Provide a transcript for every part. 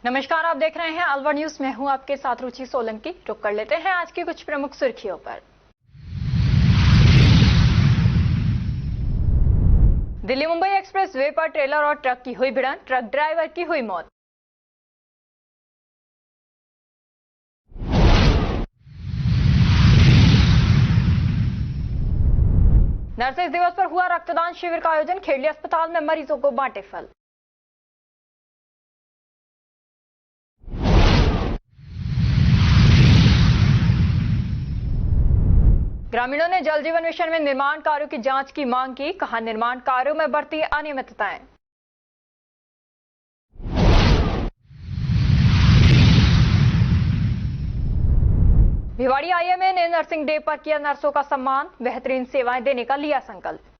नमस्कार, आप देख रहे हैं अलवर न्यूज। मैं हूं आपके साथ रुचि सोलंकी। रुक कर लेते हैं आज की कुछ प्रमुख सुर्खियों पर। दिल्ली मुंबई एक्सप्रेस वे पर ट्रेलर और ट्रक की हुई भिड़ंत, ट्रक ड्राइवर की हुई मौत। नर्सेज दिवस पर हुआ रक्तदान शिविर का आयोजन, खेड़ली अस्पताल में मरीजों को बांटे फल। ग्रामीणों ने जल जीवन मिशन में निर्माण कार्यों की जांच की मांग की, कहा निर्माण कार्यों में बढ़ती अनियमितताएं। भिवाड़ी आईएमए ने नर्सिंग डे पर किया नर्सों का सम्मान, बेहतरीन सेवाएं देने का लिया संकल्प।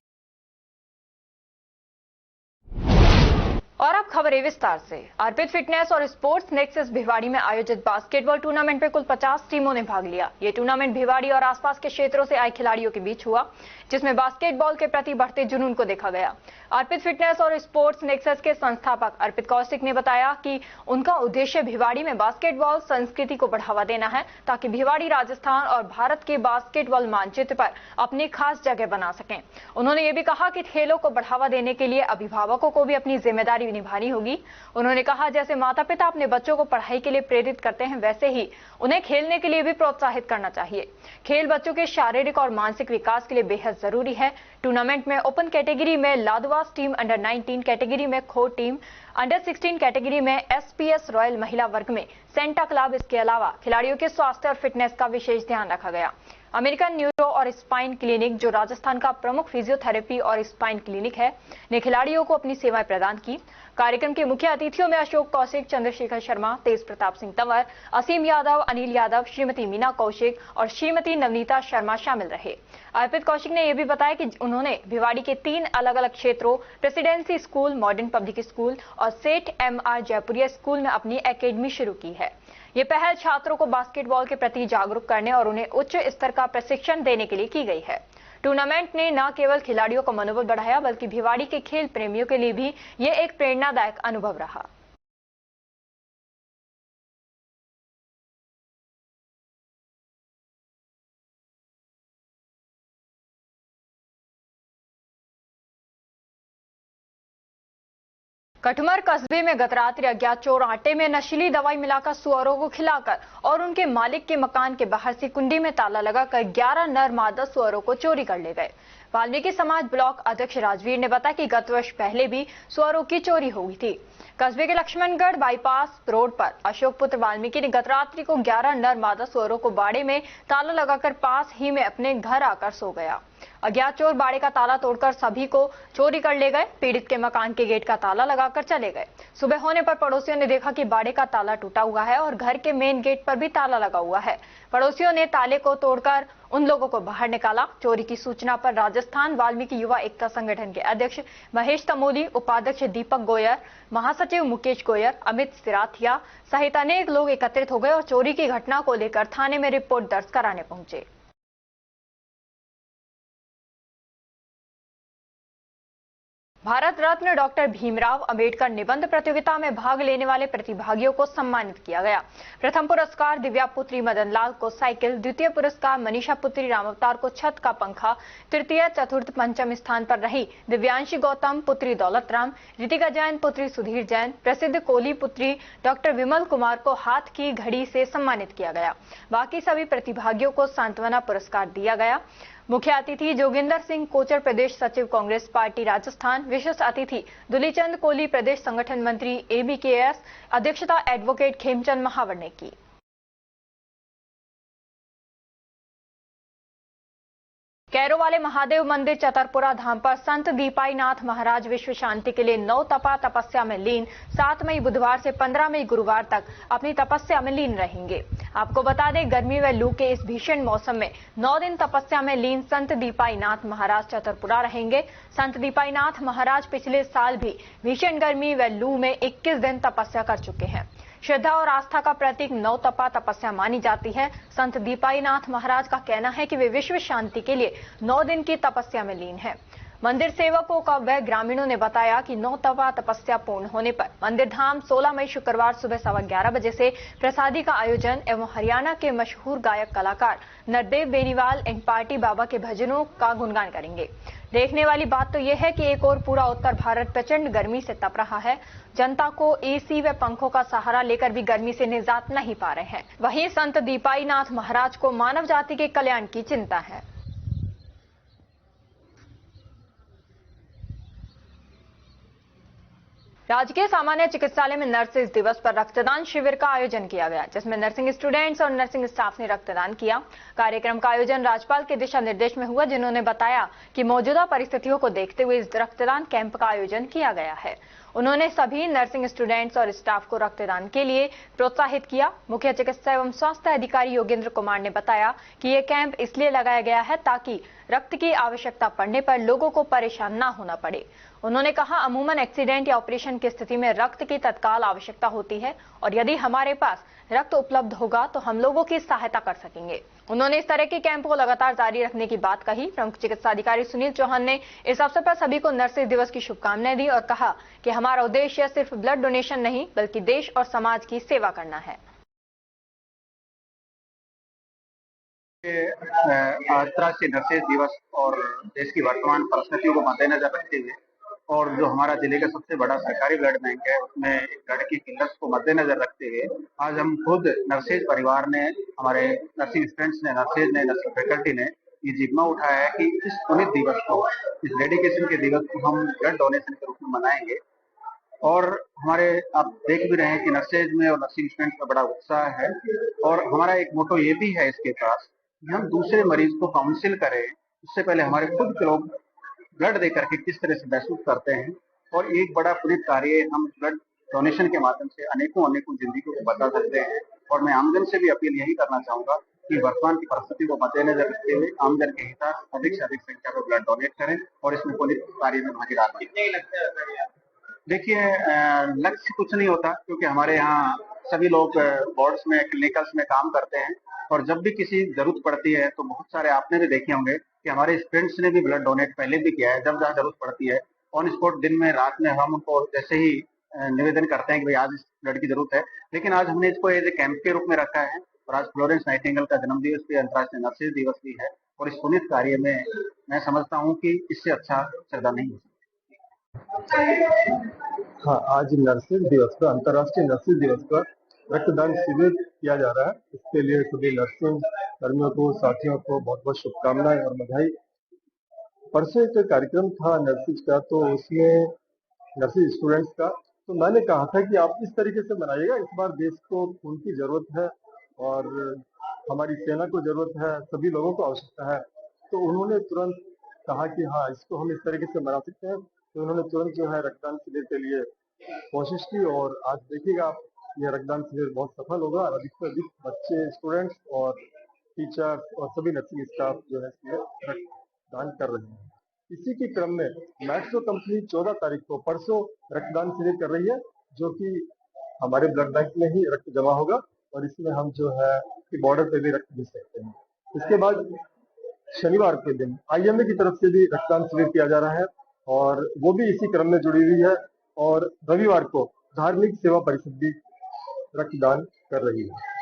और अब खबरें विस्तार से। अर्पित फिटनेस और स्पोर्ट्स नेक्सस भिवाड़ी में आयोजित बास्केटबॉल टूर्नामेंट में कुल 50 टीमों ने भाग लिया। ये टूर्नामेंट भिवाड़ी और आसपास के क्षेत्रों से आए खिलाड़ियों के बीच हुआ, जिसमें बास्केटबॉल के प्रति बढ़ते जुनून को देखा गया। अर्पित फिटनेस और स्पोर्ट्स नेक्सस के संस्थापक अर्पित कौशिक ने बताया कि उनका उद्देश्य भिवाड़ी में बास्केटबॉल संस्कृति को बढ़ावा देना है, ताकि भिवाड़ी राजस्थान और भारत के बास्केटबॉल मानचित्र पर अपनी खास जगह बना सकें। उन्होंने ये भी कहा कि खेलों को बढ़ावा देने के लिए अभिभावकों को भी अपनी जिम्मेदारी निभानी होगी। उन्होंने कहा, जैसे माता पिता अपने बच्चों को पढ़ाई के लिए प्रेरित करते हैं, वैसे ही उन्हें खेलने के लिए भी प्रोत्साहित करना चाहिए। खेल बच्चों के शारीरिक और मानसिक विकास के लिए बेहद जरूरी है। टूर्नामेंट में ओपन कैटेगरी में लादवास टीम, अंडर 19 कैटेगरी में खो टीम, अंडर 16 कैटेगरी में एसपीएस रॉयल महिला वर्ग में सेंटा क्लब, इसके अलावा खिलाड़ियों के स्वास्थ्य और फिटनेस का विशेष ध्यान रखा गया। अमेरिकन न्यूरो और स्पाइन क्लिनिक, जो राजस्थान का प्रमुख फिजियोथेरेपी और स्पाइन क्लिनिक है, ने खिलाड़ियों को अपनी सेवाएं प्रदान की। कार्यक्रम के मुख्य अतिथियों में अशोक कौशिक, चंद्रशेखर शर्मा, तेज प्रताप सिंह तंवर, असीम यादव, अनिल यादव, श्रीमती मीना कौशिक और श्रीमती नवनीता शर्मा शामिल रहे। अर्पित कौशिक ने यह भी बताया कि उन्होंने भिवाड़ी के 3 अलग अलग क्षेत्रों, presidency school, modern public school और सेठ एमआर जयपुरिया स्कूल में अपनी एकेडमी शुरू की है। ये पहल छात्रों को बास्केटबॉल के प्रति जागरूक करने और उन्हें उच्च स्तर का प्रशिक्षण देने के लिए की गई है। टूर्नामेंट ने न केवल खिलाड़ियों का मनोबल बढ़ाया, बल्कि भिवाड़ी के खेल प्रेमियों के लिए भी ये एक प्रेरणादायक अनुभव रहा। कटमर कस्बे में गत रात्रि अज्ञात चोर आटे में नशीली दवाई मिलाकर सुअरों को खिलाकर और उनके मालिक के मकान के बाहर से कुंडी में ताला लगाकर 11 नर मादा सुअरों को चोरी कर ले गए। वाल्मीकि समाज ब्लॉक अध्यक्ष राजवीर ने बताया कि गत वर्ष पहले भी सुअरों की चोरी हुई थी। कस्बे के लक्ष्मणगढ़ बाईपास रोड पर अशोक पुत्र वाल्मीकि ने गत रात्रि को 11 नर मादा सुअरों को बाड़े में ताला लगाकर पास ही में अपने घर आकर सो गया। अज्ञात चोर बाड़े का ताला तोड़कर सभी को चोरी कर ले गए। पीड़ित के मकान के गेट का ताला लगाकर चले गए। सुबह होने पर पड़ोसियों ने देखा कि बाड़े का ताला टूटा हुआ है और घर के मेन गेट पर भी ताला लगा हुआ है। पड़ोसियों ने ताले को तोड़कर उन लोगों को बाहर निकाला। चोरी की सूचना पर राजस्थान वाल्मीकि युवा एकता संगठन के अध्यक्ष महेश तमोली, उपाध्यक्ष दीपक गोयर, महासचिव मुकेश गोयर, अमित सिराथिया सहित अनेक लोग एकत्रित हो गए और चोरी की घटना को लेकर थाने में रिपोर्ट दर्ज कराने पहुंचे। भारत रत्न डॉक्टर भीमराव अंबेडकर निबंध प्रतियोगिता में भाग लेने वाले प्रतिभागियों को सम्मानित किया गया। प्रथम पुरस्कार दिव्या पुत्री मदन लाल को साइकिल, द्वितीय पुरस्कार मनीषा पुत्री रामावतार को छत का पंखा, तृतीय, चतुर्थ, पंचम स्थान पर रही दिव्यांशी गौतम पुत्री दौलतराम, रितिका जैन पुत्री सुधीर जैन, प्रसिद्ध कोली पुत्री डॉक्टर विमल कुमार को हाथ की घड़ी से सम्मानित किया गया। बाकी सभी प्रतिभागियों को सांत्वना पुरस्कार दिया गया। मुख्य अतिथि जोगिंदर सिंह कोचर, प्रदेश सचिव कांग्रेस पार्टी राजस्थान, विशेष अतिथि दुलीचंद कोहली, प्रदेश संगठन मंत्री एबीकेएस, अध्यक्षता एडवोकेट खेमचंद महावर ने की। कैरो वाले महादेव मंदिर चतरपुरा धाम पर संत दीपाईनाथ महाराज विश्व शांति के लिए 9 तपा तपस्या में लीन 7 मई बुधवार से 15 मई गुरुवार तक अपनी तपस्या में लीन रहेंगे। आपको बता दें, गर्मी व लू के इस भीषण मौसम में 9 दिन तपस्या में लीन संत दीपाईनाथ महाराज चतरपुरा रहेंगे। संत दीपाईनाथ महाराज पिछले साल भी भीषण गर्मी व लू में 21 दिन तपस्या कर चुके हैं। श्रद्धा और आस्था का प्रतीक 9 तपा तपस्या मानी जाती है। संत दीपाईनाथ महाराज का कहना है कि वे विश्व शांति के लिए 9 दिन की तपस्या में लीन हैं। मंदिर सेवकों का व ग्रामीणों ने बताया कि 9 तवा तपस्या पूर्ण होने पर मंदिर धाम 16 मई शुक्रवार सुबह 11:15 बजे से प्रसादी का आयोजन एवं हरियाणा के मशहूर गायक कलाकार नरदेव बेनीवाल एंड पार्टी बाबा के भजनों का गुणगान करेंगे। देखने वाली बात तो यह है कि एक और पूरा उत्तर भारत प्रचंड गर्मी से तप रहा है। जनता को एसी व पंखों का सहारा लेकर भी गर्मी से निजात नहीं पा रहे हैं। वहीं संत दीपाई नाथ महाराज को मानव जाति के कल्याण की चिंता है। राजकीय सामान्य चिकित्सालय में नर्सेज दिवस पर रक्तदान शिविर का आयोजन किया गया, जिसमें नर्सिंग स्टूडेंट्स और नर्सिंग स्टाफ ने रक्तदान किया। कार्यक्रम का आयोजन राज्यपाल के दिशा निर्देश में हुआ, जिन्होंने बताया कि मौजूदा परिस्थितियों को देखते हुए इस रक्तदान कैंप का आयोजन किया गया है। उन्होंने सभी नर्सिंग स्टूडेंट्स और स्टाफ को रक्तदान के लिए प्रोत्साहित किया। मुख्य चिकित्सा एवं स्वास्थ्य अधिकारी योगेंद्र कुमार ने बताया कि यह कैंप इसलिए लगाया गया है ताकि रक्त की आवश्यकता पड़ने पर लोगों को परेशान न होना पड़े। उन्होंने कहा, अमूमन एक्सीडेंट या ऑपरेशन की स्थिति में रक्त की तत्काल आवश्यकता होती है और यदि हमारे पास रक्त उपलब्ध होगा तो हम लोगों की सहायता कर सकेंगे। उन्होंने इस तरह के कैंप को लगातार जारी रखने की बात कही। प्रमुख चिकित्सा अधिकारी सुनील चौहान ने इस अवसर पर सभी को नर्सेज दिवस की शुभकामनाएं दी और कहा कि हमारा उद्देश्य सिर्फ ब्लड डोनेशन नहीं बल्कि देश और समाज की सेवा करना है। अंतर्राष्ट्रीय नर्सेज दिवस और देश की वर्तमान परिस्थितियों को मद्देनजर रखते हुए और जो हमारा जिले का सबसे बड़ा सरकारी ब्लड बैंक है उसमें ब्लड की किल्लत को मद्देनजर रखते हुए आज हम खुद नर्सेज परिवार ने, हमारे नर्सिंग स्टूडेंट्स ने, नर्सेज ने, नर्सिंग फैकल्टी ने ये जिम्मा उठाया है कि इस पुनित दिवस को, इस डेडिकेशन के दिवस को हम ब्लड डोनेशन के रूप में मनाएंगे। और हमारे आप देख भी रहे हैं कि नर्सेज में और नर्सिंग स्टूडेंट्स का बड़ा उत्साह है और हमारा एक मोटो ये भी है इसके पास कि हम दूसरे मरीज को काउंसिल करें, उससे पहले हमारे खुद के लोग ब्लड दे करके किस तरह से महसूस करते हैं और एक बड़ा पुनित कार्य हम ब्लड डोनेशन के माध्यम से अनेकों जिंदगी को बचा सकते हैं। और मैं आमजन से भी अपील यही करना चाहूंगा कि वर्तमान की परिस्थिति को मद्देनजर रखते हुए आमजन के हित अधिक से अधिक संख्या में ब्लड डोनेट करें और इसमें पुनित कार्य में भागीदार बनें। देखिए, लक्ष्य कुछ नहीं होता क्योंकि हमारे यहाँ सभी लोग वार्ड्स में, क्लिनिकल्स में काम करते हैं और जब भी किसी जरूरत पड़ती है तो बहुत सारे आपने भी देखे होंगे कि हमारे स्टूडेंट्स ने भी ब्लड डोनेट पहले भी किया है। जब जहाँ जरूरत पड़ती है ऑन स्पॉट, दिन में, रात में हम उनको जैसे ही निवेदन करते हैं कि भाई आज इस ब्लड की जरूरत है। लेकिन आज हमने इसको एज ए कैंप के रूप में रखा है और आज फ्लोरेंस नाइटिंगेल का जन्म दिवस भी, अंतर्राष्ट्रीय नर्सेज दिवस भी है और इस पुनित कार्य में मैं समझता हूँ कि इससे अच्छा श्रद्धा नहीं हो सकती। हाँ, आज नर्सेज दिवस पर, अंतर्राष्ट्रीय नर्सेज दिवस पर रक्तदान शिविर किया जा रहा है। इसके लिए सभी नर्सिंग कर्मियों को, साथियों को बहुत बहुत शुभकामनाएं और बधाई। परसों एक कार्यक्रम था नर्सिज का, तो उसमें नर्सिज स्टूडेंट्स का, तो मैंने कहा था कि आप इस तरीके से बनाइएगा। इस बार देश को खून की जरूरत है और हमारी सेना को जरूरत है, सभी लोगों को आवश्यकता है। तो उन्होंने तुरंत कहा कि हाँ, इसको हम इस तरीके से बना सकते हैं। तो उन्होंने तुरंत जो है रक्तदान शिविर के लिए कोशिश की और आज देखिएगा आप, यह रक्तदान शिविर बहुत सफल होगा और अधिक से अधिक बच्चे, स्टूडेंट्स और टीचर्स और सभी नर्सिंग स्टाफ जो है इसमें रक्तदान कर रहे हैं। इसी के क्रम में मैक्सो कंपनी 14 तारीख को, परसों, रक्तदान शिविर कर रही है, जो कि हमारे ब्लड बैंक में ही रक्त जमा होगा और इसमें हम जो है बॉर्डर पे भी रक्त दे सकते हैं। इसके बाद शनिवार के दिन IMA की तरफ से भी रक्तदान शिविर किया जा रहा है और वो भी इसी क्रम में जुड़ी हुई है। और रविवार को धार्मिक सेवा परिषद भी रक्तदान कर रही है।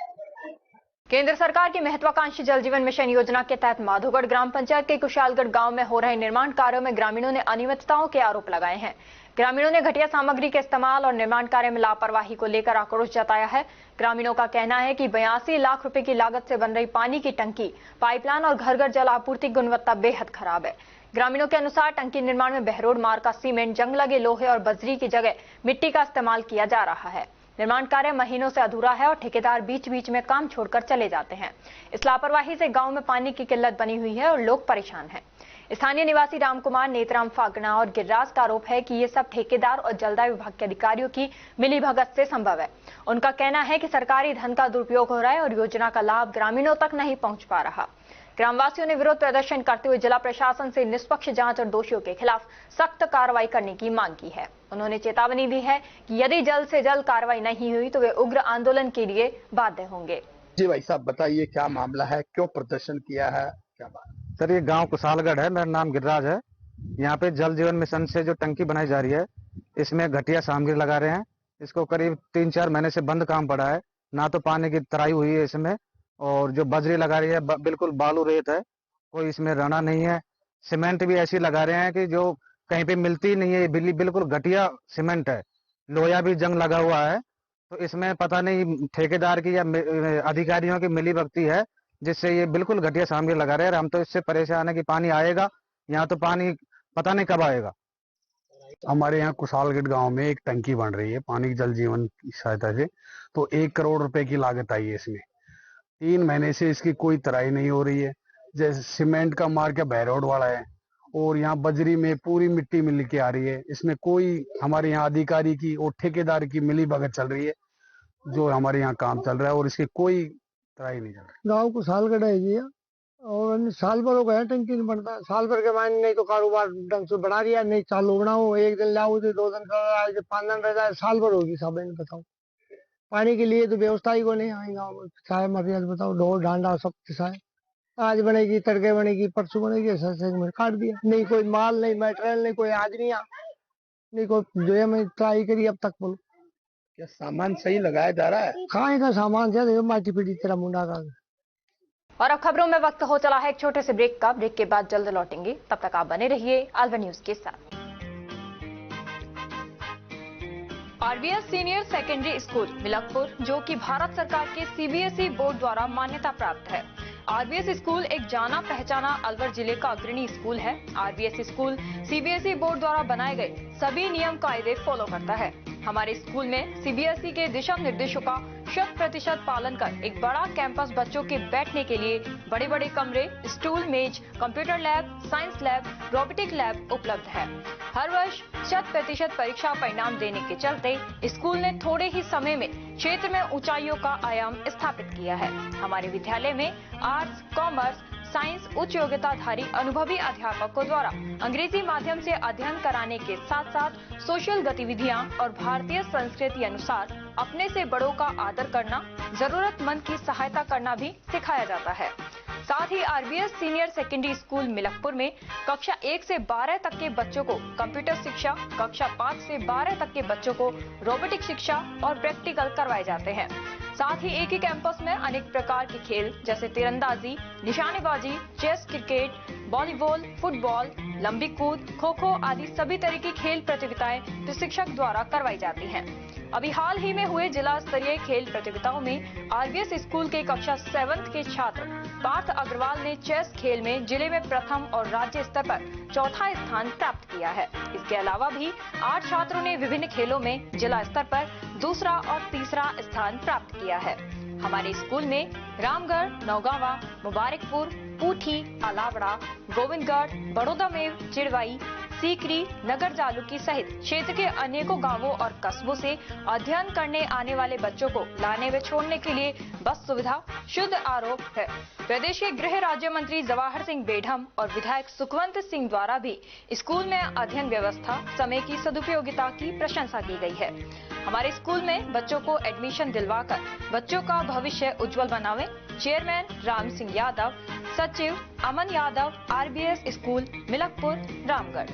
केंद्र सरकार की महत्वाकांक्षी जल जीवन मिशन योजना के तहत माधोगढ़ ग्राम पंचायत के कुशालगढ़ गांव में हो रहे निर्माण कार्यों में ग्रामीणों ने अनियमितताओं के आरोप लगाए हैं। ग्रामीणों ने घटिया सामग्री के इस्तेमाल और निर्माण कार्य में लापरवाही को लेकर आक्रोश जताया है। ग्रामीणों का कहना है कि 82 लाख रुपए की लागत से बन रही पानी की टंकी, पाइपलाइन और घर घर जल आपूर्ति की गुणवत्ता बेहद खराब है। ग्रामीणों के अनुसार टंकी निर्माण में बहरोड मार्ग का सीमेंट, जंग लगे लोहे और बजरी की जगह मिट्टी का इस्तेमाल किया जा रहा है। निर्माण कार्य महीनों से अधूरा है और ठेकेदार बीच बीच में काम छोड़कर चले जाते हैं। इस लापरवाही से गांव में पानी की किल्लत बनी हुई है और लोग परेशान हैं। स्थानीय निवासी रामकुमार, नेतराम फागना और गिरिराज का आरोप है कि ये सब ठेकेदार और जलदाय विभाग के अधिकारियों की मिलीभगत से संभव है। उनका कहना है कि सरकारी धन का दुरुपयोग हो रहा है और योजना का लाभ ग्रामीणों तक नहीं पहुंच पा रहा। ग्रामवासियों ने विरोध प्रदर्शन करते हुए जिला प्रशासन से निष्पक्ष जांच और दोषियों के खिलाफ सख्त कार्रवाई करने की मांग की है। उन्होंने चेतावनी दी है कि यदि जल्द से जल्द कार्रवाई नहीं हुई तो वे उग्र आंदोलन के लिए बाध्य होंगे। जी भाई साहब, बताइए क्या मामला है, क्यों प्रदर्शन किया है, क्या बात? सर, ये गांव कुशालगढ़ है, मेरा नाम गिरिराज है। यहाँ पे जल जीवन मिशन से जो टंकी बनाई जा रही है, इसमें घटिया सामग्री लगा रहे हैं। इसको करीब 3-4 महीने से बंद काम पड़ा है। ना तो पानी की तराई हुई है इसमें, और जो बजरी लगा रही है बिल्कुल बालू रेत है, कोई इसमें रना नहीं है। सीमेंट भी ऐसी लगा रहे हैं कि जो कहीं पे मिलती नहीं है, बिल्कुल घटिया सीमेंट है। लोहा भी जंग लगा हुआ है। तो इसमें पता नहीं ठेकेदार की या अधिकारियों की मिलीभगती है, जिससे ये बिल्कुल घटिया सामग्री लगा रहे हैं। हम तो इससे परेशान है कि पानी आएगा, यहाँ तो पानी पता नहीं कब आएगा। हमारे यहाँ कुशालगढ़ गांव में एक टंकी बन रही है पानी की जल जीवन की सहायता से, तो 1 करोड़ रुपए की लागत आई है इसमें। 3 महीने से इसकी कोई तराई नहीं हो रही है। जैसे सीमेंट का मार्केट बहरोड वाला है, और यहाँ बजरी में पूरी मिट्टी मिल के आ रही है। इसमें कोई हमारे यहाँ अधिकारी की और ठेकेदार की मिलीभगत चल रही है, जो हमारे यहाँ काम चल रहा है, और इसकी कोई तराई नहीं चल रही। गाँव कुशालगढ़ है जी, और साल भर हो गया टंकी नहीं बनता। साल भर के मायने नहीं तो कारोबार ढंग से बढ़ा दिया, नहीं चालू बनाओ, 1 दिन लाओ तो 2 दिन कर, 5 दिन रह जाए, साल भर होगी साहब। इन बताओ, पानी के लिए तो व्यवस्था ही को नहीं आई गाँव में। चाहे मरियाद बताओ, ढोल ढांडा सब चाहे आज बनेगी, तड़के बनेगी, परसों बनेगी, ऐसे में काट दिया। नहीं कोई माल, नहीं मटेरियल, नहीं कोई आदमिया, नहीं कोई जो मैं ट्राई करी अब तक। बोलो क्या सामान सही लगाया जा रहा है? खाए का सामान से माटी पीटी तेरा मुंडा का। और अब खबरों में वक्त हो चला है एक छोटे से ब्रेक का। ब्रेक के बाद जल्द लौटेंगे, तब तक आप बने रहिए अलवर न्यूज के साथ। RBS senior secondary school Milakpur, जो कि भारत सरकार के सीबीएसई बोर्ड द्वारा मान्यता प्राप्त है। आरबीएस स्कूल एक जाना पहचाना अलवर जिले का अग्रणी स्कूल है। आरबीएस स्कूल सीबीएसई बोर्ड द्वारा बनाए गए सभी नियम कायदे फॉलो करता है। हमारे स्कूल में सीबीएसई के दिशा निर्देशों का 100% पालन कर एक बड़ा कैंपस, बच्चों के बैठने के लिए बड़े बड़े कमरे, स्टूल, मेज, computer lab, science lab, robotic lab उपलब्ध है। हर वर्ष 100% परीक्षा परिणाम देने के चलते स्कूल ने थोड़े ही समय में क्षेत्र में ऊंचाइयों का आयाम स्थापित किया है। हमारे विद्यालय में आर्ट्स, कॉमर्स, साइंस उच्च योग्यताधारी अनुभवी अध्यापकों द्वारा अंग्रेजी माध्यम से अध्ययन कराने के साथ साथ सोशल गतिविधियां और भारतीय संस्कृति अनुसार अपने से बड़ों का आदर करना, जरूरतमंद की सहायता करना भी सिखाया जाता है। साथ ही RBS senior secondary school Milakpur में कक्षा 1 से 12 तक के बच्चों को कंप्यूटर शिक्षा, कक्षा 5 से 12 तक के बच्चों को रोबोटिक शिक्षा और प्रैक्टिकल करवाए जाते हैं। साथ ही एक ही कैंपस में अनेक प्रकार के खेल जैसे तीरंदाजी, निशानेबाजी, चेस, क्रिकेट, वॉलीबॉल, फुटबॉल, लंबी कूद, खो खो आदि सभी तरह की खेल प्रतियोगिताएं प्रशिक्षक द्वारा करवाई जाती हैं। अभी हाल ही में हुए जिला स्तरीय खेल प्रतियोगिताओं में आरबीएस स्कूल के कक्षा 7 के छात्र पार्थ अग्रवाल ने चेस खेल में जिले में प्रथम और राज्य स्तर पर चौथा स्थान प्राप्त किया है। इसके अलावा भी 8 छात्रों ने विभिन्न खेलों में जिला स्तर पर दूसरा और तीसरा स्थान प्राप्त किया है। हमारे स्कूल में रामगढ़, नौगावा, मुबारकपुर, पूठी, अलावड़ा, गोविंदगढ़, बड़ौदा में चिड़वाई, सीकरी, नगर जालुकी सहित क्षेत्र के अनेकों गांवों और कस्बों से अध्ययन करने आने वाले बच्चों को लाने व छोड़ने के लिए बस सुविधा, शुद्ध आरोप है। प्रदेश के गृह राज्य मंत्री जवाहर सिंह बेढम और विधायक सुखवंत सिंह द्वारा भी स्कूल में अध्ययन व्यवस्था, समय की सदुपयोगिता की प्रशंसा की गई है। हमारे स्कूल में बच्चों को एडमिशन दिलवाकर बच्चों का भविष्य उज्जवल बनावे। चेयरमैन राम सिंह यादव, सचिव अमन यादव, आरबीएस स्कूल मिलकपुर, रामगढ़।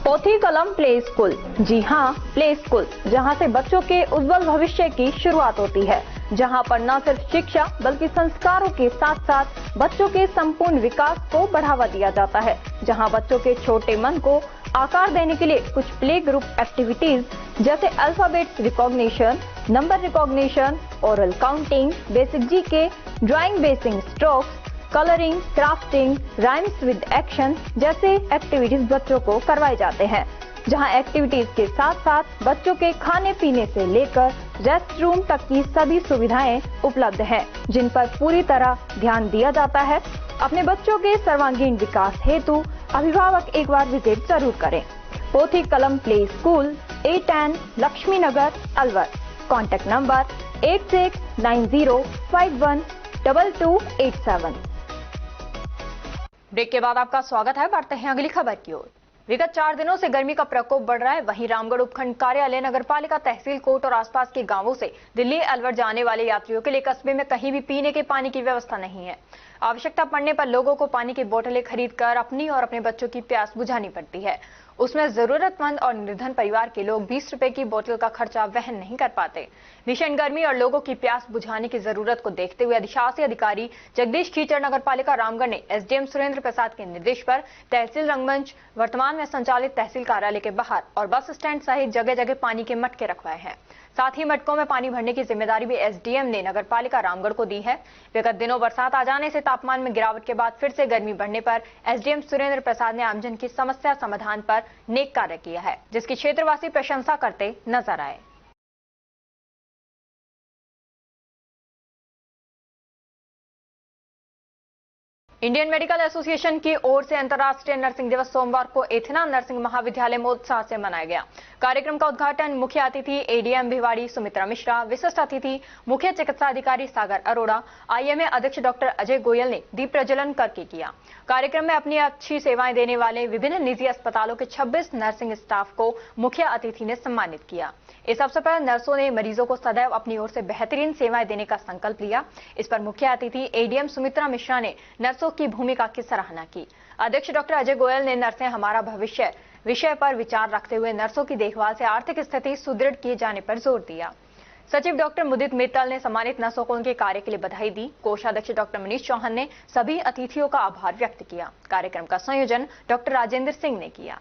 पोथी कलम प्ले स्कूल, जी हाँ, प्ले स्कूल, जहाँ से बच्चों के उज्जवल भविष्य की शुरुआत होती है, जहाँ पर न सिर्फ शिक्षा बल्कि संस्कारों के साथ साथ बच्चों के संपूर्ण विकास को बढ़ावा दिया जाता है, जहाँ बच्चों के छोटे मन को आकार देने के लिए कुछ प्ले ग्रुप एक्टिविटीज जैसे alphabet recognition, number recognition, oral counting, basic GK, drawing basic strokes, colouring, crafting, rhymes with action जैसे एक्टिविटीज बच्चों को करवाए जाते हैं, जहां एक्टिविटीज के साथ साथ बच्चों के खाने पीने से लेकर रेस्ट रूम तक की सभी सुविधाएं उपलब्ध हैं, जिन पर पूरी तरह ध्यान दिया जाता है। अपने बच्चों के सर्वांगीण विकास हेतु अभिभावक एक बार विजिट जरूर करें। Pothi Kalam play school, A10 Laxmi Nagar, Alwar. Contact number 8690512287। Break के बाद आपका स्वागत है। बढ़ते हैं अगली खबर की ओर। विगत 4 दिनों से गर्मी का प्रकोप बढ़ रहा है। वहीं रामगढ़ उपखंड कार्यालय, नगरपालिका, तहसील कोर्ट और आसपास के गांवों से दिल्ली अलवर जाने वाले यात्रियों के लिए कस्बे में कहीं भी पीने के पानी की व्यवस्था नहीं है। आवश्यकता पड़ने पर लोगों को पानी की बोतलें खरीदकर अपनी और अपने बच्चों की प्यास बुझानी पड़ती है। उसमें जरूरतमंद और निर्धन परिवार के लोग 20 रुपए की बोतल का खर्चा वहन नहीं कर पाते। भीषण गर्मी और लोगों की प्यास बुझाने की जरूरत को देखते हुए अधिशासी अधिकारी जगदीश खीचड़, नगरपालिका रामगढ़ ने एसडीएम सुरेंद्र प्रसाद के निर्देश पर तहसील रंगमंच, वर्तमान में संचालित तहसील कार्यालय के बाहर और बस स्टैंड सहित जगह जगह पानी के मटके रखवाए हैं। साथ ही मटकों में पानी भरने की जिम्मेदारी भी एसडीएम ने नगरपालिका रामगढ़ को दी है। विगत दिनों बरसात आ जाने से तापमान में गिरावट के बाद फिर से गर्मी बढ़ने पर एसडीएम सुरेंद्र प्रसाद ने आमजन की समस्या समाधान पर नेक कार्य किया है, जिसकी क्षेत्रवासी प्रशंसा करते नजर आए। इंडियन मेडिकल एसोसिएशन की ओर से अंतर्राष्ट्रीय नर्सिंग दिवस सोमवार को एथना नर्सिंग महाविद्यालय में उत्साह से मनाया गया। कार्यक्रम का उद्घाटन मुख्य अतिथि एडीएम भिवाड़ी सुमित्रा मिश्रा, विशिष्ट अतिथि मुख्य चिकित्सा अधिकारी सागर अरोड़ा, आईएमए अध्यक्ष डॉक्टर अजय गोयल ने दीप प्रज्वलन करके किया। कार्यक्रम में अपनी अच्छी सेवाएं देने वाले विभिन्न निजी अस्पतालों के 26 नर्सिंग स्टाफ को मुख्य अतिथि ने सम्मानित किया। इस अवसर पर नर्सों ने मरीजों को सदैव अपनी ओर से बेहतरीन सेवाएं देने का संकल्प लिया। इस पर मुख्य अतिथि एडीएम सुमित्रा मिश्रा ने नर्सों की भूमिका की सराहना की। अध्यक्ष डॉक्टर अजय गोयल ने नर्सें हमारा भविष्य विषय पर विचार रखते हुए नर्सों की देखभाल से आर्थिक स्थिति सुदृढ़ किए जाने पर जोर दिया। सचिव डॉक्टर मुदित मित्तल ने सम्मानित नर्सों को उनके कार्य के लिए बधाई दी। कोषाध्यक्ष डॉक्टर मनीष चौहान ने सभी अतिथियों का आभार व्यक्त किया। कार्यक्रम का संयोजन डॉक्टर राजेंद्र सिंह ने किया।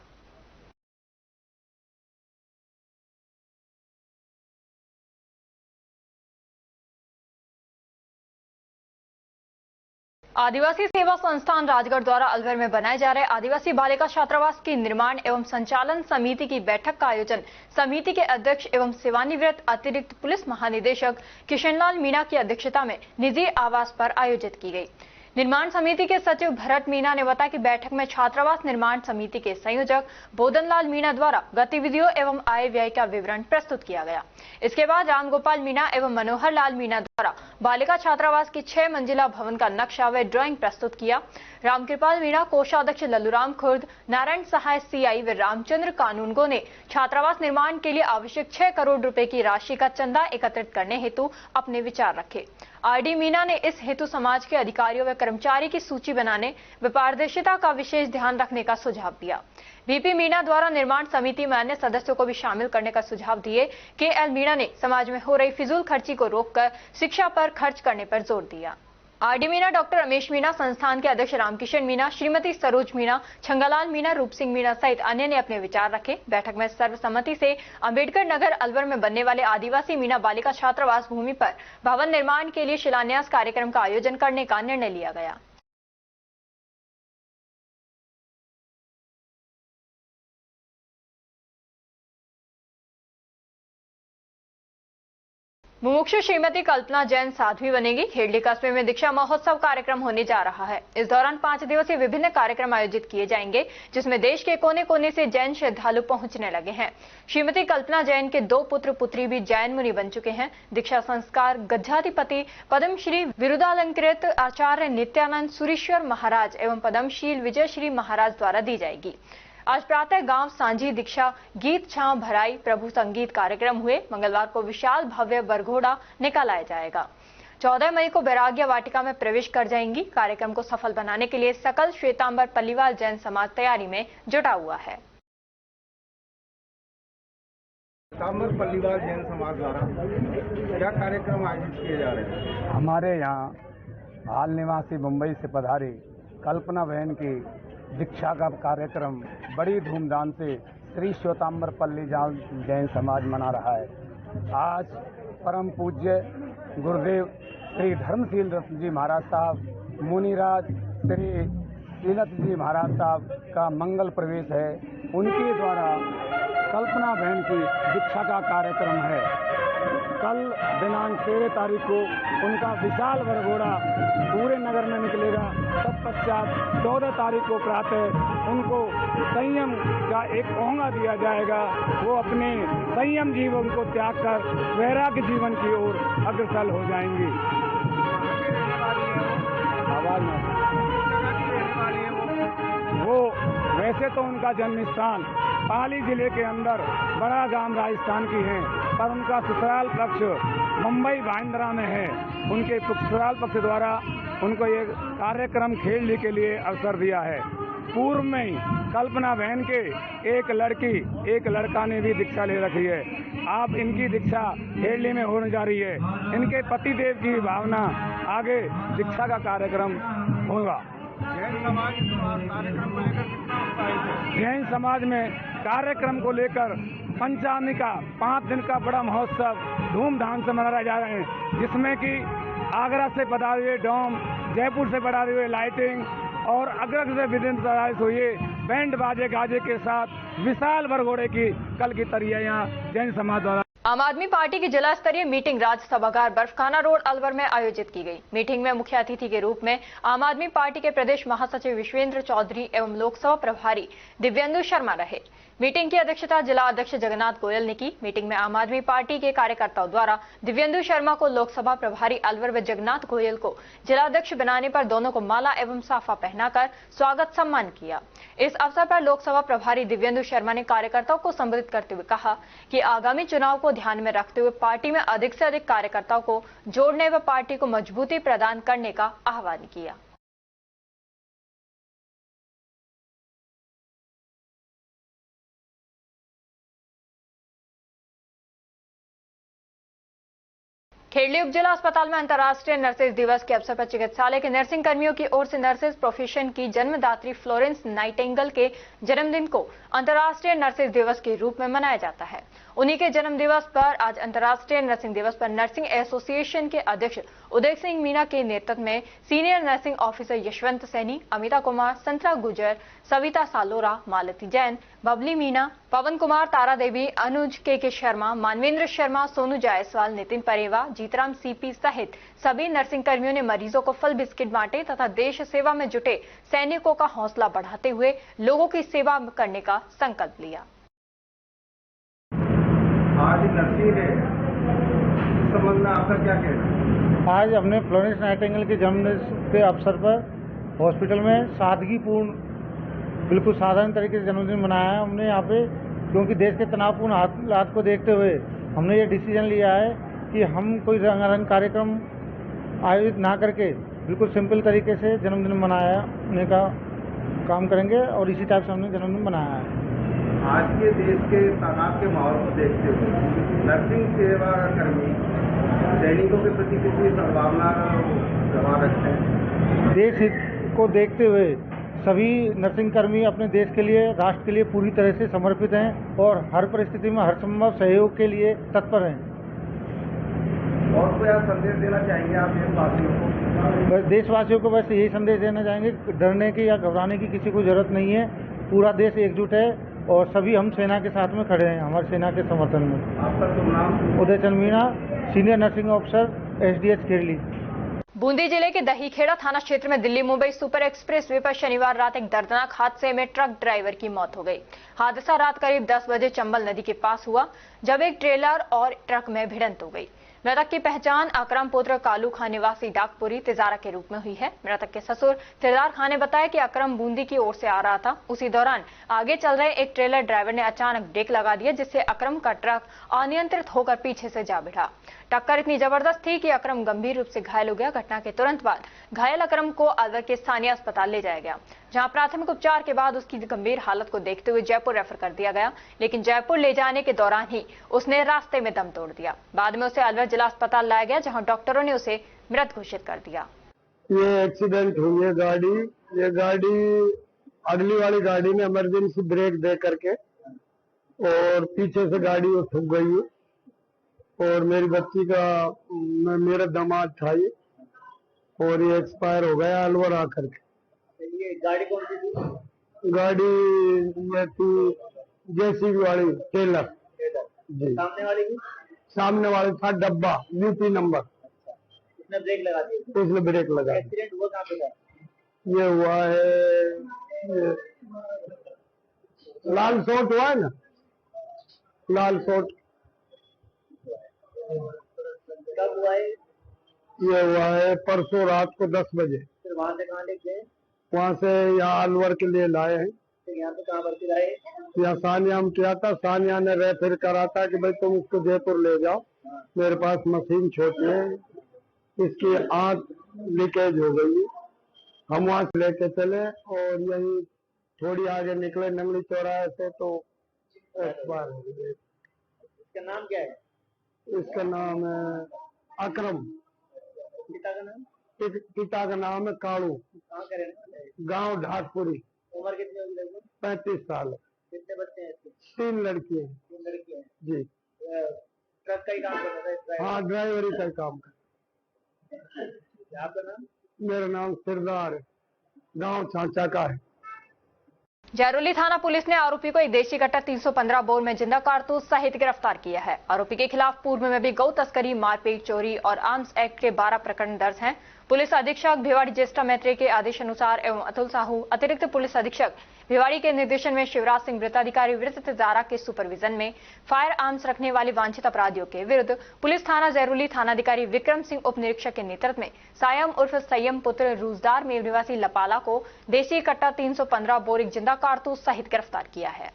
आदिवासी सेवा संस्थान राजगढ़ द्वारा अलवर में बनाए जा रहे आदिवासी बालिका छात्रावास की निर्माण एवं संचालन समिति की बैठक का आयोजन समिति के अध्यक्ष एवं सेवानिवृत्त अतिरिक्त पुलिस महानिदेशक किशनलाल मीणा की अध्यक्षता में निजी आवास पर आयोजित की गई। निर्माण समिति के सचिव भरत मीणा ने बताया कि बैठक में छात्रावास निर्माण समिति के संयोजक बोधनलाल मीणा द्वारा गतिविधियों एवं आय व्यय का विवरण प्रस्तुत किया गया। इसके बाद रामगोपाल मीणा एवं मनोहर लाल मीणा द्वारा बालिका छात्रावास की 6 मंजिला भवन का नक्शा व ड्राइंग प्रस्तुत किया। रामकृपाल मीणा, कोषाध्यक्ष लल्लूराम खुर्द, नारायण सहाय सीआई व रामचंद्र कानूनगो ने छात्रावास निर्माण के लिए आवश्यक 6 करोड़ रुपए की राशि का चंदा एकत्रित करने हेतु अपने विचार रखे। आरडी मीणा ने इस हेतु समाज के अधिकारियों व कर्मचारी की सूची बनाने व पारदर्शिता का विशेष ध्यान रखने का सुझाव दिया। वीपी मीणा द्वारा निर्माण समिति में अन्य सदस्यों को भी शामिल करने का सुझाव दिए। केएल मीणा ने समाज में हो रही फिजूल खर्ची को रोककर शिक्षा पर खर्च करने पर जोर दिया। आरडी मीणा, डॉक्टर रमेश मीणा, संस्थान के अध्यक्ष रामकिशन मीणा, श्रीमती सरोज मीणा, छंगालाल मीणा, रूप सिंह मीणा सहित अन्य ने अपने विचार रखे। बैठक में सर्वसम्मति से अंबेडकर नगर अलवर में बनने वाले आदिवासी मीणा बालिका छात्रावास भूमि पर भवन निर्माण के लिए शिलान्यास कार्यक्रम का आयोजन करने का निर्णय लिया गया। मुमुक्षु श्रीमती कल्पना जैन साध्वी बनेगी। खेड़ली कस्बे में दीक्षा महोत्सव कार्यक्रम होने जा रहा है। इस दौरान 5 दिवसीय विभिन्न कार्यक्रम आयोजित किए जाएंगे, जिसमें देश के कोने कोने से जैन श्रद्धालु पहुंचने लगे हैं। श्रीमती कल्पना जैन के 2 पुत्र पुत्री भी जैन मुनि बन चुके हैं। दीक्षा संस्कार गज्जाधिपति पद्मश्री विरुदालंकृत आचार्य नित्यानंद सुरीश्वर महाराज एवं पद्मशील विजयश्री महाराज द्वारा दी जाएगी। आज प्रातः गांव सांझी दीक्षा गीत छांव भराई प्रभु संगीत कार्यक्रम हुए। मंगलवार को विशाल भव्य बरघोड़ा निकाला जाएगा। 14 मई को वैराग्य वाटिका में प्रवेश कर जाएंगी। कार्यक्रम को सफल बनाने के लिए सकल श्वेतांबर पल्लीवाल जैन समाज तैयारी में जुटा हुआ है। श्वेतांबर पल्लीवाल जैन समाज द्वारा क्या कार्यक्रम आयोजित किए जा रहे हैं? हमारे यहाँ हाल निवासी मुंबई से पधारी कल्पना बहन की दीक्षा का कार्यक्रम बड़ी धूमधाम से श्री श्वेतांबर पल्ली जैन समाज मना रहा है। आज परम पूज्य गुरुदेव श्री धर्मशील रत्न जी महाराज साहब, मुनिराज श्री शीलत जी महाराज साहब का मंगल प्रवेश है। उनके द्वारा कल्पना बहन की दीक्षा का कार्यक्रम है। कल दिनांक 13 तारीख को उनका विशाल बरघोड़ा पूरे नगर में निकलेगा। तत्पश्चात 14 तारीख को प्रातः उनको संयम का एक ओंगा दिया जाएगा। वो अपने संयम जीवन को त्याग कर वैराग्य जीवन की ओर अग्रसर हो जाएंगी। आवाज में वो वैसे वैसे तो उनका जन्म स्थान पाली जिले के अंदर बड़ा गांव राजस्थान की है, पर उनका ससुराल पक्ष मुंबई बांद्रा में है। उनके ससुराल पक्ष द्वारा उनको ये कार्यक्रम खेलने के लिए अवसर दिया है। पूर्व में ही कल्पना बहन के एक लड़की एक लड़का ने भी दीक्षा ले रखी है। अब इनकी दीक्षा खेलने में होने जा रही है। इनके पतिदेव की भावना आगे दीक्षा का कार्यक्रम होगा। जैन समाज में कार्यक्रम को लेकर पंचामी का 5 दिन का बड़ा महोत्सव धूमधाम से मनाया जा रहे हैं, जिसमें कि आगरा से पधारे हुए डोम, जयपुर से पधारे हुए लाइटिंग और अग्रग से विभिन्न तैयारी हुई बैंड बाजे गाजे के साथ विशाल भरघोड़े की कल की तैयारियां जैन समाज द्वारा। आम आदमी पार्टी की जिला स्तरीय मीटिंग राज्य सभागार बर्फखाना रोड अलवर में आयोजित की गई। मीटिंग में मुख्य अतिथि के रूप में आम आदमी पार्टी के प्रदेश महासचिव विश्वेंद्र चौधरी एवं लोकसभा प्रभारी दिव्येंदु शर्मा रहे। मीटिंग की अध्यक्षता जिला अध्यक्ष जगन्नाथ गोयल ने की। मीटिंग में आम आदमी पार्टी के कार्यकर्ताओं द्वारा दिव्येंदु शर्मा को लोकसभा प्रभारी अलवर व जगन्नाथ गोयल को जिलाध्यक्ष बनाने पर दोनों को माला एवं साफा पहनाकर स्वागत सम्मान किया। इस अवसर पर लोकसभा प्रभारी दिव्येंदु शर्मा ने कार्यकर्ताओं को संबोधित करते हुए कहा कि आगामी चुनाव को ध्यान में रखते हुए पार्टी में अधिक से अधिक कार्यकर्ताओं को जोड़ने व पार्टी को मजबूती प्रदान करने का आह्वान किया। खेड़ली उप जिला अस्पताल में अंतर्राष्ट्रीय नर्सेज दिवस के अवसर पर चिकित्सालय के नर्सिंग कर्मियों की ओर से नर्सेज प्रोफेशन की जन्मदात्री फ्लोरेंस नाइटिंगेल के जन्मदिन को अंतर्राष्ट्रीय नर्सेज दिवस के रूप में मनाया जाता है। उन्हीं के जन्म दिवस पर आज अंतर्राष्ट्रीय नर्सिंग दिवस पर नर्सिंग एसोसिएशन के अध्यक्ष उदय सिंह मीना के नेतृत्व में senior nursing officer Yashwant Saini, Amita Kumar, संतरा गुजर, सविता सालोरा, मालती जैन, बबली मीना, पवन कुमार, तारा देवी, अनुज के शर्मा, मानवेंद्र शर्मा, सोनू जायसवाल, नितिन परेवा, जीतराम सीपी सहित सभी नर्सिंग कर्मियों ने मरीजों को फल बिस्किट बांटे तथा देश सेवा में जुटे सैनिकों का हौसला बढ़ाते हुए लोगों की सेवा करने का संकल्प लिया। आज नर्सिंग है, इस संबंध में आपका क्या कहना है? आज हमने फ्लोरेंस नाइटिंगेल के जन्मदिन के अवसर पर हॉस्पिटल में सादगीपूर्ण, बिल्कुल साधारण तरीके से जन्मदिन मनाया है हमने यहाँ पे, क्योंकि देश के तनावपूर्ण हालात को देखते हुए हमने ये डिसीजन लिया है कि हम कोई रंगारंग कार्यक्रम आयोजित ना करके बिल्कुल सिंपल तरीके से जन्मदिन मनाने का काम करेंगे और इसी टाइप से हमने जन्मदिन मनाया है। आज के देश के तनाव के माहौल को देखते हुए नर्सिंग सेवा कर्मी सैनिकों के प्रति कितनी संभावना जमा रखते हैं? देश हित को देखते हुए सभी नर्सिंग कर्मी अपने देश के लिए, राष्ट्र के लिए पूरी तरह से समर्पित हैं और हर परिस्थिति में हर संभव सहयोग के लिए तत्पर हैं। और क्या संदेश देना चाहेंगे आप देशवासियों को? देशवासियों को बस यही संदेश देना चाहेंगे, डरने की या घबराने की किसी को जरूरत नहीं है। पूरा देश एकजुट है और सभी हम सेना के साथ में खड़े हैं, हमारी सेना के समर्थन में। आपका शुभ नाम? Uday Chand Meena, senior nursing officer, SDH Khedli. Bundi जिले के दहीखेड़ा थाना क्षेत्र में दिल्ली मुंबई सुपर एक्सप्रेसवे पर शनिवार रात एक दर्दनाक हादसे में ट्रक ड्राइवर की मौत हो गई। हादसा रात करीब 10 बजे चंबल नदी के पास हुआ, जब एक ट्रेलर और ट्रक में भिड़ंत हो गई। मृतक की पहचान अकरम पुत्र कालू खान निवासी डाकपुरी तिजारा के रूप में हुई है। मृतक के ससुर तिरदार खान ने बताया कि अकरम बूंदी की ओर से आ रहा था। उसी दौरान आगे चल रहे एक ट्रेलर ड्राइवर ने अचानक ब्रेक लगा दिया, जिससे अकरम का ट्रक अनियंत्रित होकर पीछे से जा भिड़ा। टक्कर इतनी जबरदस्त थी कि अकरम गंभीर रूप से घायल हो गया। घटना के तुरंत बाद घायल अकरम को अलवर के स्थानीय अस्पताल ले जाया गया, जहां प्राथमिक उपचार के बाद उसकी गंभीर हालत को देखते हुए जयपुर रेफर कर दिया गया, लेकिन जयपुर ले जाने के दौरान ही उसने रास्ते में दम तोड़ दिया। बाद में उसे अलवर जिला अस्पताल लाया गया, जहां डॉक्टरों ने उसे मृत घोषित कर दिया। ये एक्सीडेंट हुई है ये गाड़ी अगली वाली गाड़ी ने इमरजेंसी ब्रेक दे करके और पीछे से गाड़ी वो ठुक गई है और मेरी बच्ची का, मेरा दामाद था ये, और ये एक्सपायर हो गया अलवर आकर के। ये गाड़ी कौन सी थी? गाड़ी ये थी जेसीबी वाली ट्रेलर जी। सामने वाले था डब्बा यूपी नंबर। उसने ब्रेक लगा दिया? उसने ब्रेक लगा। एक्सीडेंट हुआ कहाँ पे था? ये हुआ है लाल सोट हुआ है ना, लाल सोट। कब हुआ है? ये हुआ है परसों रात को 10 बजे। फिर वहाँ से कहाँ ले गए? वहाँ से यहाँ अलवर के लिए लाए हैं। फिर यहाँ पे कहाँ भर्ती रहे? यहाँ सानिया में किया था, सानिया ने रेफर करा था कि भाई तुम इसको जयपुर ले जाओ, मेरे पास मशीन छोटी है, इसकी आँख लीकेज हो गई। हम वहाँ से लेके चले और यही थोड़ी आगे निकले नंगली चौराहे से तो एक्सपायर हो गई। इसका नाम क्या है? इसका नाम है अकरम। पिता का नाम? पिता का नाम है कालू। कहाँ का रहने वाला है? गांव ढाटपुरी। उम्र कितनी होगी लगभग? 35 साल। कितने बच्चे हैं इसके? 3 लड़की हैं। 3 लड़की हैं। जी। ट्रक का ही काम करता है? हाँ, ड्राइवरी का काम कर। आपका नाम? मेरा नाम सिरदार है, गांव छांचा का है। जयरोली थाना पुलिस ने आरोपी को एक देशी कट्टा 315 बोर में जिंदा कारतूस सहित गिरफ्तार किया है। आरोपी के खिलाफ पूर्व में भी गौ तस्करी, मारपीट, चोरी और आर्म्स एक्ट के 12 प्रकरण दर्ज हैं। पुलिस अधीक्षक भिवाड़ी ज्येष्ठा मैत्री के आदेश अनुसार एवं अतुल साहू, अतिरिक्त पुलिस अधीक्षक भिवाड़ी के निर्देशन में शिवराज सिंह वृत्ताधिकारी वृत्त तिजारा के सुपरविजन में फायर आर्म्स रखने वाले वांछित अपराधियों के विरुद्ध पुलिस थाना जयरोली थानाधिकारी विक्रम सिंह उप निरीक्षक के नेतृत्व में सायम उर्फ संयम पुत्र रूजदार में निवासी लपाला को देशी कट्टा 315 बोर एक जिंदा कारतूस सहित गिरफ्तार किया है।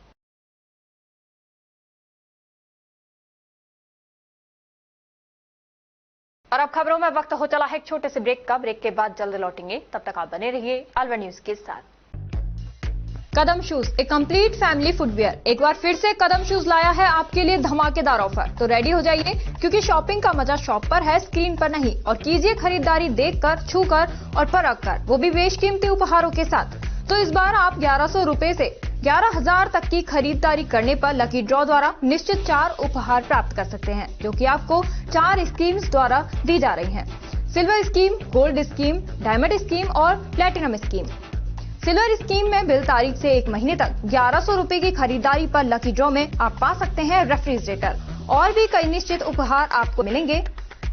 और अब खबरों में वक्त हो चला है एक छोटे से ब्रेक का। ब्रेक के बाद जल्द लौटेंगे, तब तक आप बने रहिए अलवर न्यूज के साथ। कदम शूज, एक कंप्लीट फैमिली फुटवियर, एक बार फिर से कदम शूज लाया है आपके लिए धमाकेदार ऑफर। तो रेडी हो जाइए, क्योंकि शॉपिंग का मजा शॉप पर है, स्क्रीन पर नहीं। और कीजिए खरीदारी देखकर, छूकर और परख कर, वो भी बेशकीमती उपहारों के साथ। तो इस बार आप 1100 रुपए से 11,000 तक की खरीदारी करने पर लकी ड्रॉ द्वारा निश्चित 4 उपहार प्राप्त कर सकते हैं, जो कि आपको 4 स्कीम्स द्वारा दी जा रही हैं। Silver scheme, gold scheme, diamond scheme और प्लेटिनम स्कीम। सिल्वर स्कीम में बिल तारीख से 1 महीने तक 1100 रुपए की खरीदारी पर लकी ड्रॉ में आप पा सकते हैं रेफ्रिजरेटर और भी कई निश्चित उपहार आपको मिलेंगे,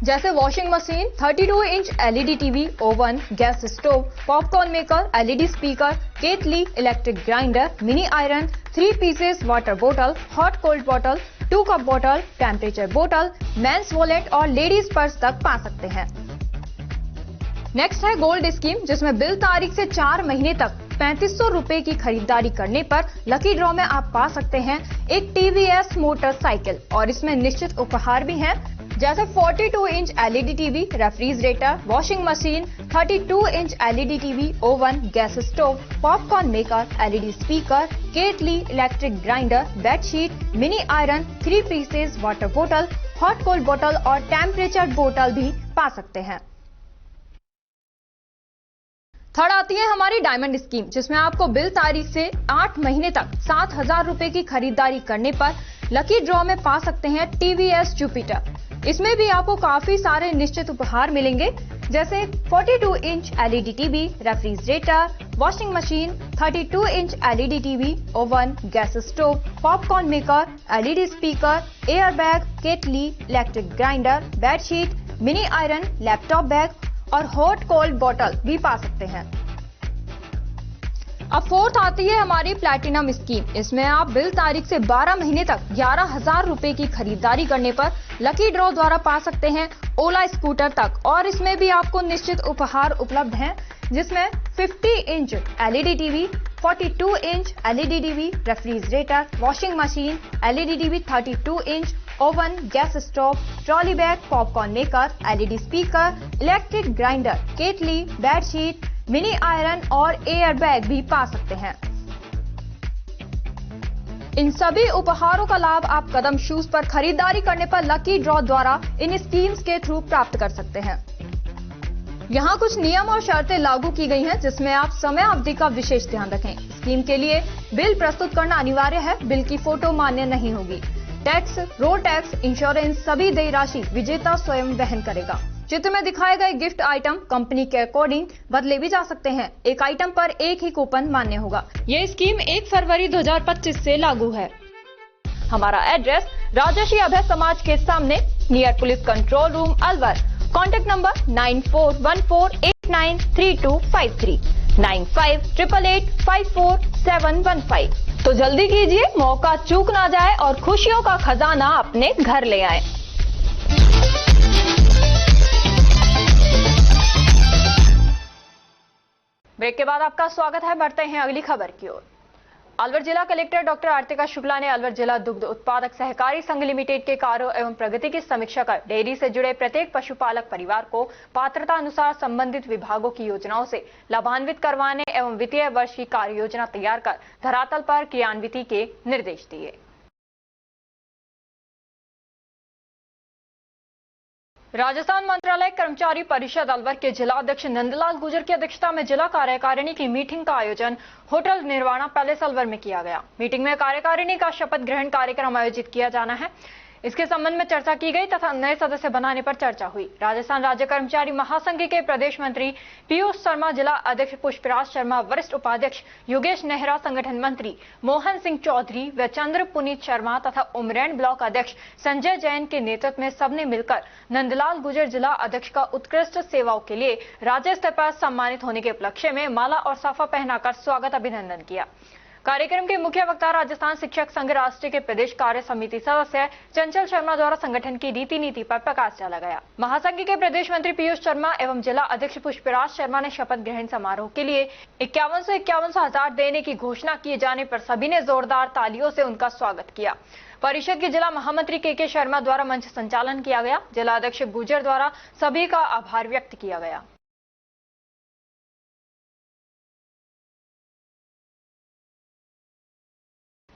जैसे washing machine, 32 inch LED TV, oven, gas stove, popcorn maker, LED speaker, केतली, electric grinder, mini iron, 3 pieces water बोतल, हॉट कोल्ड बोतल, 2 कप बोतल, टेम्परेचर बोतल, मेंस वॉलेट और लेडीज पर्स तक पा सकते हैं। नेक्स्ट है गोल्ड स्कीम, जिसमें बिल तारीख से 4 महीने तक 3500 रुपए की खरीदारी करने पर लकी ड्रॉ में आप पा सकते हैं एक TVS मोटरसाइकिल और इसमें निश्चित उपहार भी हैं, जैसे 42 inch LED TV, refrigerator, washing machine, 32 inch LED TV, oven, gas stove, popcorn maker, LED speaker, केटली, electric grinder, bedsheet, mini iron, 3 pieces water बोतल, हॉट कोल्ड बोतल और टेम्परेचर बोतल भी पा सकते हैं। थर्ड आती है हमारी डायमंड स्कीम, जिसमें आपको बिल तारीख से 8 महीने तक 7,000 रुपए की खरीदारी करने पर लकी ड्रॉ में पा सकते हैं TVS जुपिटर। इसमें भी आपको काफी सारे निश्चित उपहार मिलेंगे, जैसे 42 inch LED TV, refrigerator, washing machine, 32 inch LED TV, oven, gas stove, popcorn maker, LED speaker, air bag, केटली, electric grinder, bedsheet, mini iron, laptop bag और हॉट कोल्ड बोतल भी पा सकते हैं। अब फोर्थ आती है हमारी प्लैटिनम स्कीम। इसमें आप बिल तारीख से 12 महीने तक 11,000 रुपए की खरीदारी करने पर लकी ड्रॉ द्वारा पा सकते हैं ओला स्कूटर तक और इसमें भी आपको निश्चित उपहार उपलब्ध हैं, जिसमें 50 inch LED TV, 42 inch LED TV, refrigerator, washing machine, LED TV, 32 inch, oven, gas stove, trolley bag, popcorn maker, LED speaker, electric grinder, केटली, बेडशीट, मिनी आयरन और एयर बैग भी पा सकते हैं। इन सभी उपहारों का लाभ आप कदम शूज पर खरीदारी करने पर लकी ड्रॉ द्वारा इन स्कीम्स के थ्रू प्राप्त कर सकते हैं। यहाँ कुछ नियम और शर्तें लागू की गई हैं, जिसमें आप समय अवधि का विशेष ध्यान रखें। स्कीम के लिए बिल प्रस्तुत करना अनिवार्य है, बिल की फोटो मान्य नहीं होगी। टैक्स, रोड टैक्स, इंश्योरेंस सभी देय राशि विजेता स्वयं वहन करेगा। चित्र में दिखाए गए गिफ्ट आइटम कंपनी के अकॉर्डिंग बदले भी जा सकते हैं। एक आइटम पर एक ही कूपन मान्य होगा। यह स्कीम 1 फरवरी 2025 से लागू है। हमारा एड्रेस राजर्षि अभय समाज के सामने, near police control room, Alwar. Contact number 9414893253, 9588854715। तो जल्दी कीजिए, मौका चूक ना जाए और खुशियों का खजाना अपने घर ले आए। ब्रेक के बाद आपका स्वागत है। बढ़ते हैं अगली खबर की ओर। अलवर जिला कलेक्टर डॉक्टर आरतिका शुक्ला ने अलवर जिला दुग्ध उत्पादक सहकारी संघ लिमिटेड के कार्यों एवं प्रगति की समीक्षा कर डेयरी से जुड़े प्रत्येक पशुपालक परिवार को पात्रता अनुसार संबंधित विभागों की योजनाओं से लाभान्वित करवाने एवं वित्तीय वर्ष की कार्य योजना तैयार कर धरातल पर क्रियान्विति के निर्देश दिए। राजस्थान मंत्रालय कर्मचारी परिषद अलवर के जिलाध्यक्ष नंदलाल गुर्जर की अध्यक्षता में जिला कार्यकारिणी की मीटिंग का आयोजन होटल निर्वाणा पैलेस अलवर में किया गया। मीटिंग में कार्यकारिणी का शपथ ग्रहण कार्यक्रम आयोजित किया जाना है, इसके संबंध में चर्चा की गई तथा नए सदस्य बनाने पर चर्चा हुई। राजस्थान राज्य कर्मचारी महासंघ के प्रदेश मंत्री पीयूष शर्मा, जिला अध्यक्ष पुष्पराज शर्मा, वरिष्ठ उपाध्यक्ष योगेश नेहरा, संगठन मंत्री मोहन सिंह चौधरी व चंद्र पुनीत शर्मा तथा उमरैन ब्लॉक अध्यक्ष संजय जैन के नेतृत्व में सबने मिलकर नंदलाल गुर्जर जिला अध्यक्ष का उत्कृष्ट सेवाओं के लिए राज्य स्तर पर सम्मानित होने के उपलक्ष्य में माला और साफा पहनाकर स्वागत अभिनंदन किया। कार्यक्रम के मुख्य वक्ता राजस्थान शिक्षक संघ राष्ट्रीय के प्रदेश कार्य समिति सदस्य चंचल शर्मा द्वारा संगठन की रीति नीति पर प्रकाश डाला गया। महासंघ के प्रदेश मंत्री पीयूष शर्मा एवं जिला अध्यक्ष पुष्पराज शर्मा ने शपथ ग्रहण समारोह के लिए 51,000 देने की घोषणा किए जाने पर सभी ने जोरदार तालियों से उनका स्वागत किया। परिषद के जिला महामंत्री के शर्मा द्वारा मंच संचालन किया गया। जिला अध्यक्ष गुर्जर द्वारा सभी का आभार व्यक्त किया गया।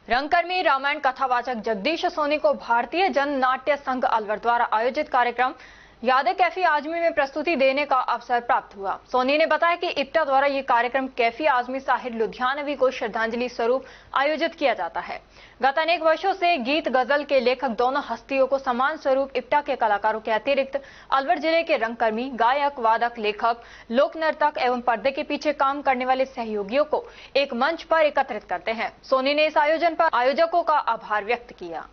रंगकर्मी रामायण कथावाचक जगदीश सोनी को भारतीय जन नाट्य संघ अलवर द्वारा आयोजित कार्यक्रम यादें कैफी आजमी में प्रस्तुति देने का अवसर प्राप्त हुआ। सोनी ने बताया कि इप्टा द्वारा ये कार्यक्रम कैफी आजमी साहिर लुधियानवी को श्रद्धांजलि स्वरूप आयोजित किया जाता है। गत अनेक वर्षों से गीत गजल के लेखक दोनों हस्तियों को समान स्वरूप इप्टा के कलाकारों के अतिरिक्त अलवर जिले के रंगकर्मी, गायक, वादक, लेखक, लोक नर्तक एवं पर्दे के पीछे काम करने वाले सहयोगियों को एक मंच पर एकत्रित करते हैं। सोनी ने इस आयोजन पर आयोजकों का आभार व्यक्त किया।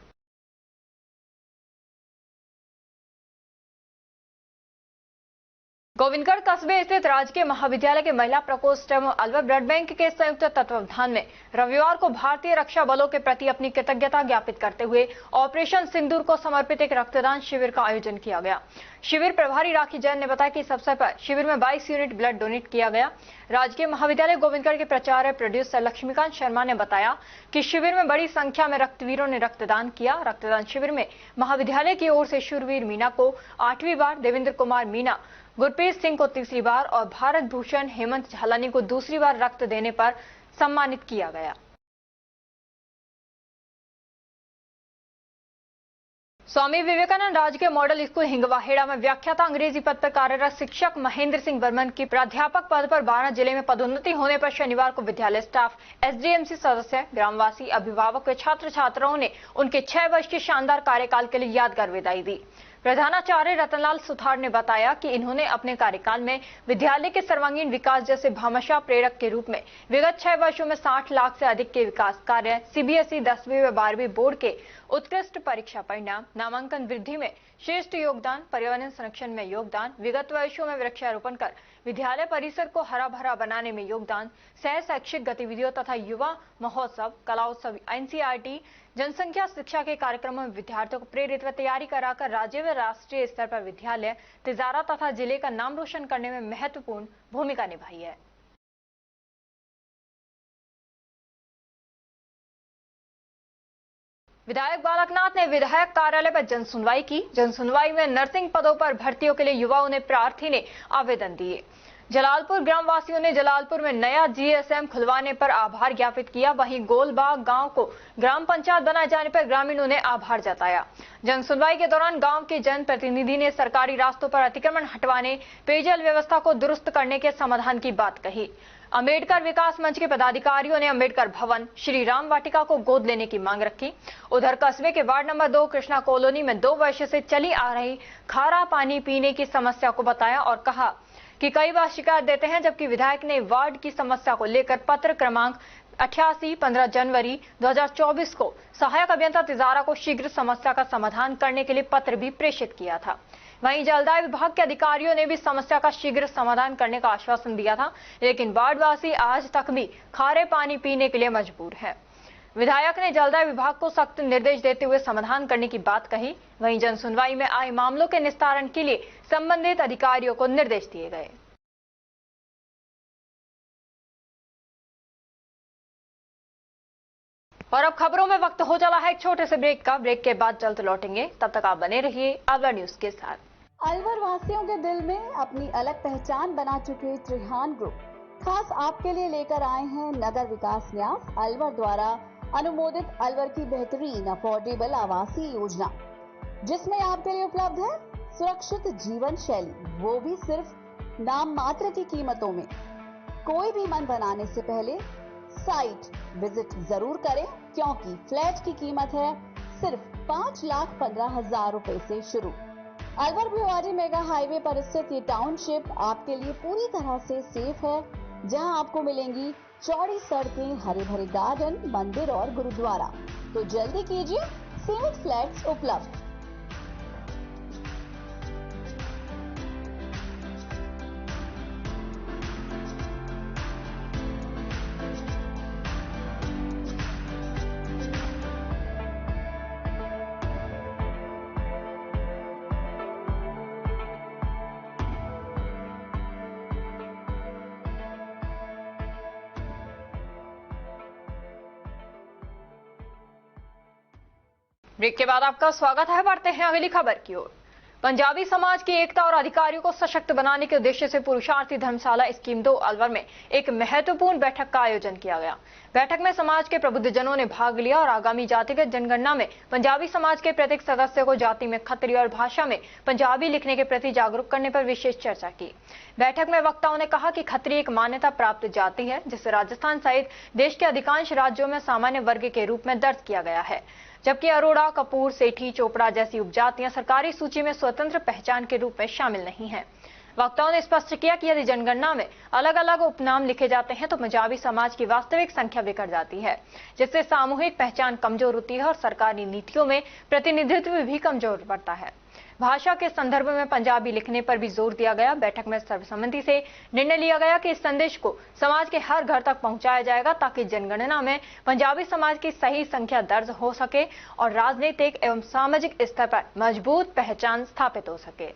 गोविंदगढ़ कस्बे स्थित राजकीय महाविद्यालय के महिला प्रकोष्ठ एवं अलवर ब्लड बैंक के संयुक्त तत्वावधान में रविवार को भारतीय रक्षा बलों के प्रति अपनी कृतज्ञता ज्ञापित करते हुए ऑपरेशन सिंदूर को समर्पित एक रक्तदान शिविर का आयोजन किया गया। शिविर प्रभारी राखी जैन ने बताया कि इस अवसर पर शिविर में 22 यूनिट ब्लड डोनेट किया गया। राजकीय महाविद्यालय गोविंदगढ़ के प्राचार्य प्रोड्यूसर लक्ष्मीकांत शर्मा ने बताया कि शिविर में बड़ी संख्या में रक्तवीरों ने रक्तदान किया। रक्तदान शिविर में महाविद्यालय की ओर से शूरवीर मीना को 8वीं बार, देवेंद्र कुमार मीना, गुरप्रीत सिंह को 3री बार और भारत भूषण हेमंत झालानी को 2री बार रक्त देने पर सम्मानित किया गया। स्वामी विवेकानंद राजकीय मॉडल स्कूल हिंगवाहेड़ा में व्याख्याता अंग्रेजी पद पर कार्यरत शिक्षक महेंद्र सिंह बर्मन की प्राध्यापक पद पर 12 जिले में पदोन्नति होने पर शनिवार को विद्यालय स्टाफ, एसडीएमसी सदस्य, ग्रामवासी, अभिभावक व छात्र छात्राओं ने उनके 6 वर्ष के शानदार कार्यकाल के लिए यादगार विदाई दी। प्रधानाचार्य रतनलाल सुथार ने बताया कि इन्होंने अपने कार्यकाल में विद्यालय के सर्वांगीण विकास जैसे भामाशाह प्रेरक के रूप में विगत 6 वर्षों में 60 लाख से अधिक के विकास कार्य, सीबीएसई 10वीं व 12वीं बोर्ड के उत्कृष्ट परीक्षा परिणाम, नामांकन वृद्धि में श्रेष्ठ योगदान, पर्यावरण संरक्षण में योगदान, विगत वर्षों में वृक्षारोपण कर विद्यालय परिसर को हरा भरा बनाने में योगदान, सह शैक्षिक गतिविधियों तथा युवा महोत्सव, कला उत्सव, एनसीईआरटी, जनसंख्या शिक्षा के कार्यक्रमों में विद्यार्थियों को प्रेरित व तैयारी कराकर राज्य व राष्ट्रीय स्तर पर विद्यालय, तिजारा तथा जिले का नाम रोशन करने में महत्वपूर्ण भूमिका निभाई है। विधायक बालकनाथ ने विधायक कार्यालय पर जनसुनवाई की। जनसुनवाई में नर्सिंग पदों पर भर्तियों के लिए युवाओं ने प्रार्थी ने आवेदन दिए। जलालपुर ग्रामवासियों ने जलालपुर में नया जीएसएम खुलवाने पर आभार ज्ञापित किया। वहीं गोलबाग गांव को ग्राम पंचायत बनाए जाने पर ग्रामीणों ने आभार जताया। जनसुनवाई के दौरान गांव के जनप्रतिनिधि ने सरकारी रास्तों पर अतिक्रमण हटवाने, पेयजल व्यवस्था को दुरुस्त करने के समाधान की बात कही। अम्बेडकर विकास मंच के पदाधिकारियों ने अम्बेडकर भवन, श्री राम वाटिका को गोद लेने की मांग रखी। उधर कस्बे के वार्ड नंबर 2 कृष्णा कॉलोनी में 2 वर्ष से चली आ रही खारा पानी पीने की समस्या को बताया और कहा कि कई बार शिकायत देते हैं, जबकि विधायक ने वार्ड की समस्या को लेकर पत्र क्रमांक 88 15 जनवरी 2024 को सहायक अभियंता तिजारा को शीघ्र समस्या का समाधान करने के लिए पत्र भी प्रेषित किया था। वहीं जलदाय विभाग के अधिकारियों ने भी समस्या का शीघ्र समाधान करने का आश्वासन दिया था, लेकिन वार्डवासी आज तक भी खारे पानी पीने के लिए मजबूर है। विधायक ने जलदाय विभाग को सख्त निर्देश देते हुए समाधान करने की बात कही। वहीं जनसुनवाई में आए मामलों के निस्तारण के लिए संबंधित अधिकारियों को निर्देश दिए गए। और अब खबरों में वक्त हो चला है एक छोटे से ब्रेक का। ब्रेक के बाद जल्द लौटेंगे, तब तक आप बने रहिए अलवर न्यूज के साथ। अलवर वासियों के दिल में अपनी अलग पहचान बना चुके त्रिहान ग्रुप खास आपके लिए लेकर आए हैं नगर विकास न्यास अलवर द्वारा अनुमोदित अलवर की बेहतरीन अफोर्डेबल आवासीय योजना, जिसमें आपके लिए उपलब्ध है सुरक्षित जीवन शैली, वो भी सिर्फ नाम मात्र की कीमतों में। कोई भी मन बनाने से पहले साइट विजिट जरूर करें, क्योंकि फ्लैट की कीमत है सिर्फ 5,15,000 रुपए से शुरू। अलवर भिवाड़ी मेगा हाईवे पर स्थित ये टाउनशिप आपके लिए पूरी तरह से सेफ है, जहां आपको मिलेंगी चौड़ी सड़कें, हरे भरे गार्डन, मंदिर और गुरुद्वारा। तो जल्दी कीजिए, सीमित फ्लैट्स उपलब्ध। ब्रेक के बाद आपका स्वागत है। बढ़ते हैं अगली खबर की ओर। पंजाबी समाज की एकता और अधिकारियों को सशक्त बनाने के उद्देश्य से पुरुषार्थी धर्मशाला स्कीम 2 अलवर में एक महत्वपूर्ण बैठक का आयोजन किया गया। बैठक में समाज के प्रबुद्धजनों ने भाग लिया और आगामी जातिगत जनगणना में पंजाबी समाज के प्रत्येक सदस्य को जाति में खत्री और भाषा में पंजाबी लिखने के प्रति जागरूक करने पर विशेष चर्चा की। बैठक में वक्ताओं ने कहा कि खत्री एक मान्यता प्राप्त जाति है, जिसे राजस्थान सहित देश के अधिकांश राज्यों में सामान्य वर्ग के रूप में दर्ज किया गया है, जबकि अरोड़ा, कपूर, सेठी, चोपड़ा जैसी उपजातियां सरकारी सूची में स्वतंत्र पहचान के रूप में शामिल नहीं हैं। वक्ताओं ने स्पष्ट किया कि यदि जनगणना में अलग अलग उपनाम लिखे जाते हैं तो पंजाबी समाज की वास्तविक संख्या बिगड़ जाती है, जिससे सामूहिक पहचान कमजोर होती है और सरकारी नीतियों में प्रतिनिधित्व भी कमजोर पड़ता है। भाषा के संदर्भ में पंजाबी लिखने पर भी जोर दिया गया। बैठक में सर्वसम्मति से निर्णय लिया गया कि इस संदेश को समाज के हर घर तक पहुंचाया जाएगा, ताकि जनगणना में पंजाबी समाज की सही संख्या दर्ज हो सके और राजनीतिक एवं सामाजिक स्तर पर मजबूत पहचान स्थापित हो सके।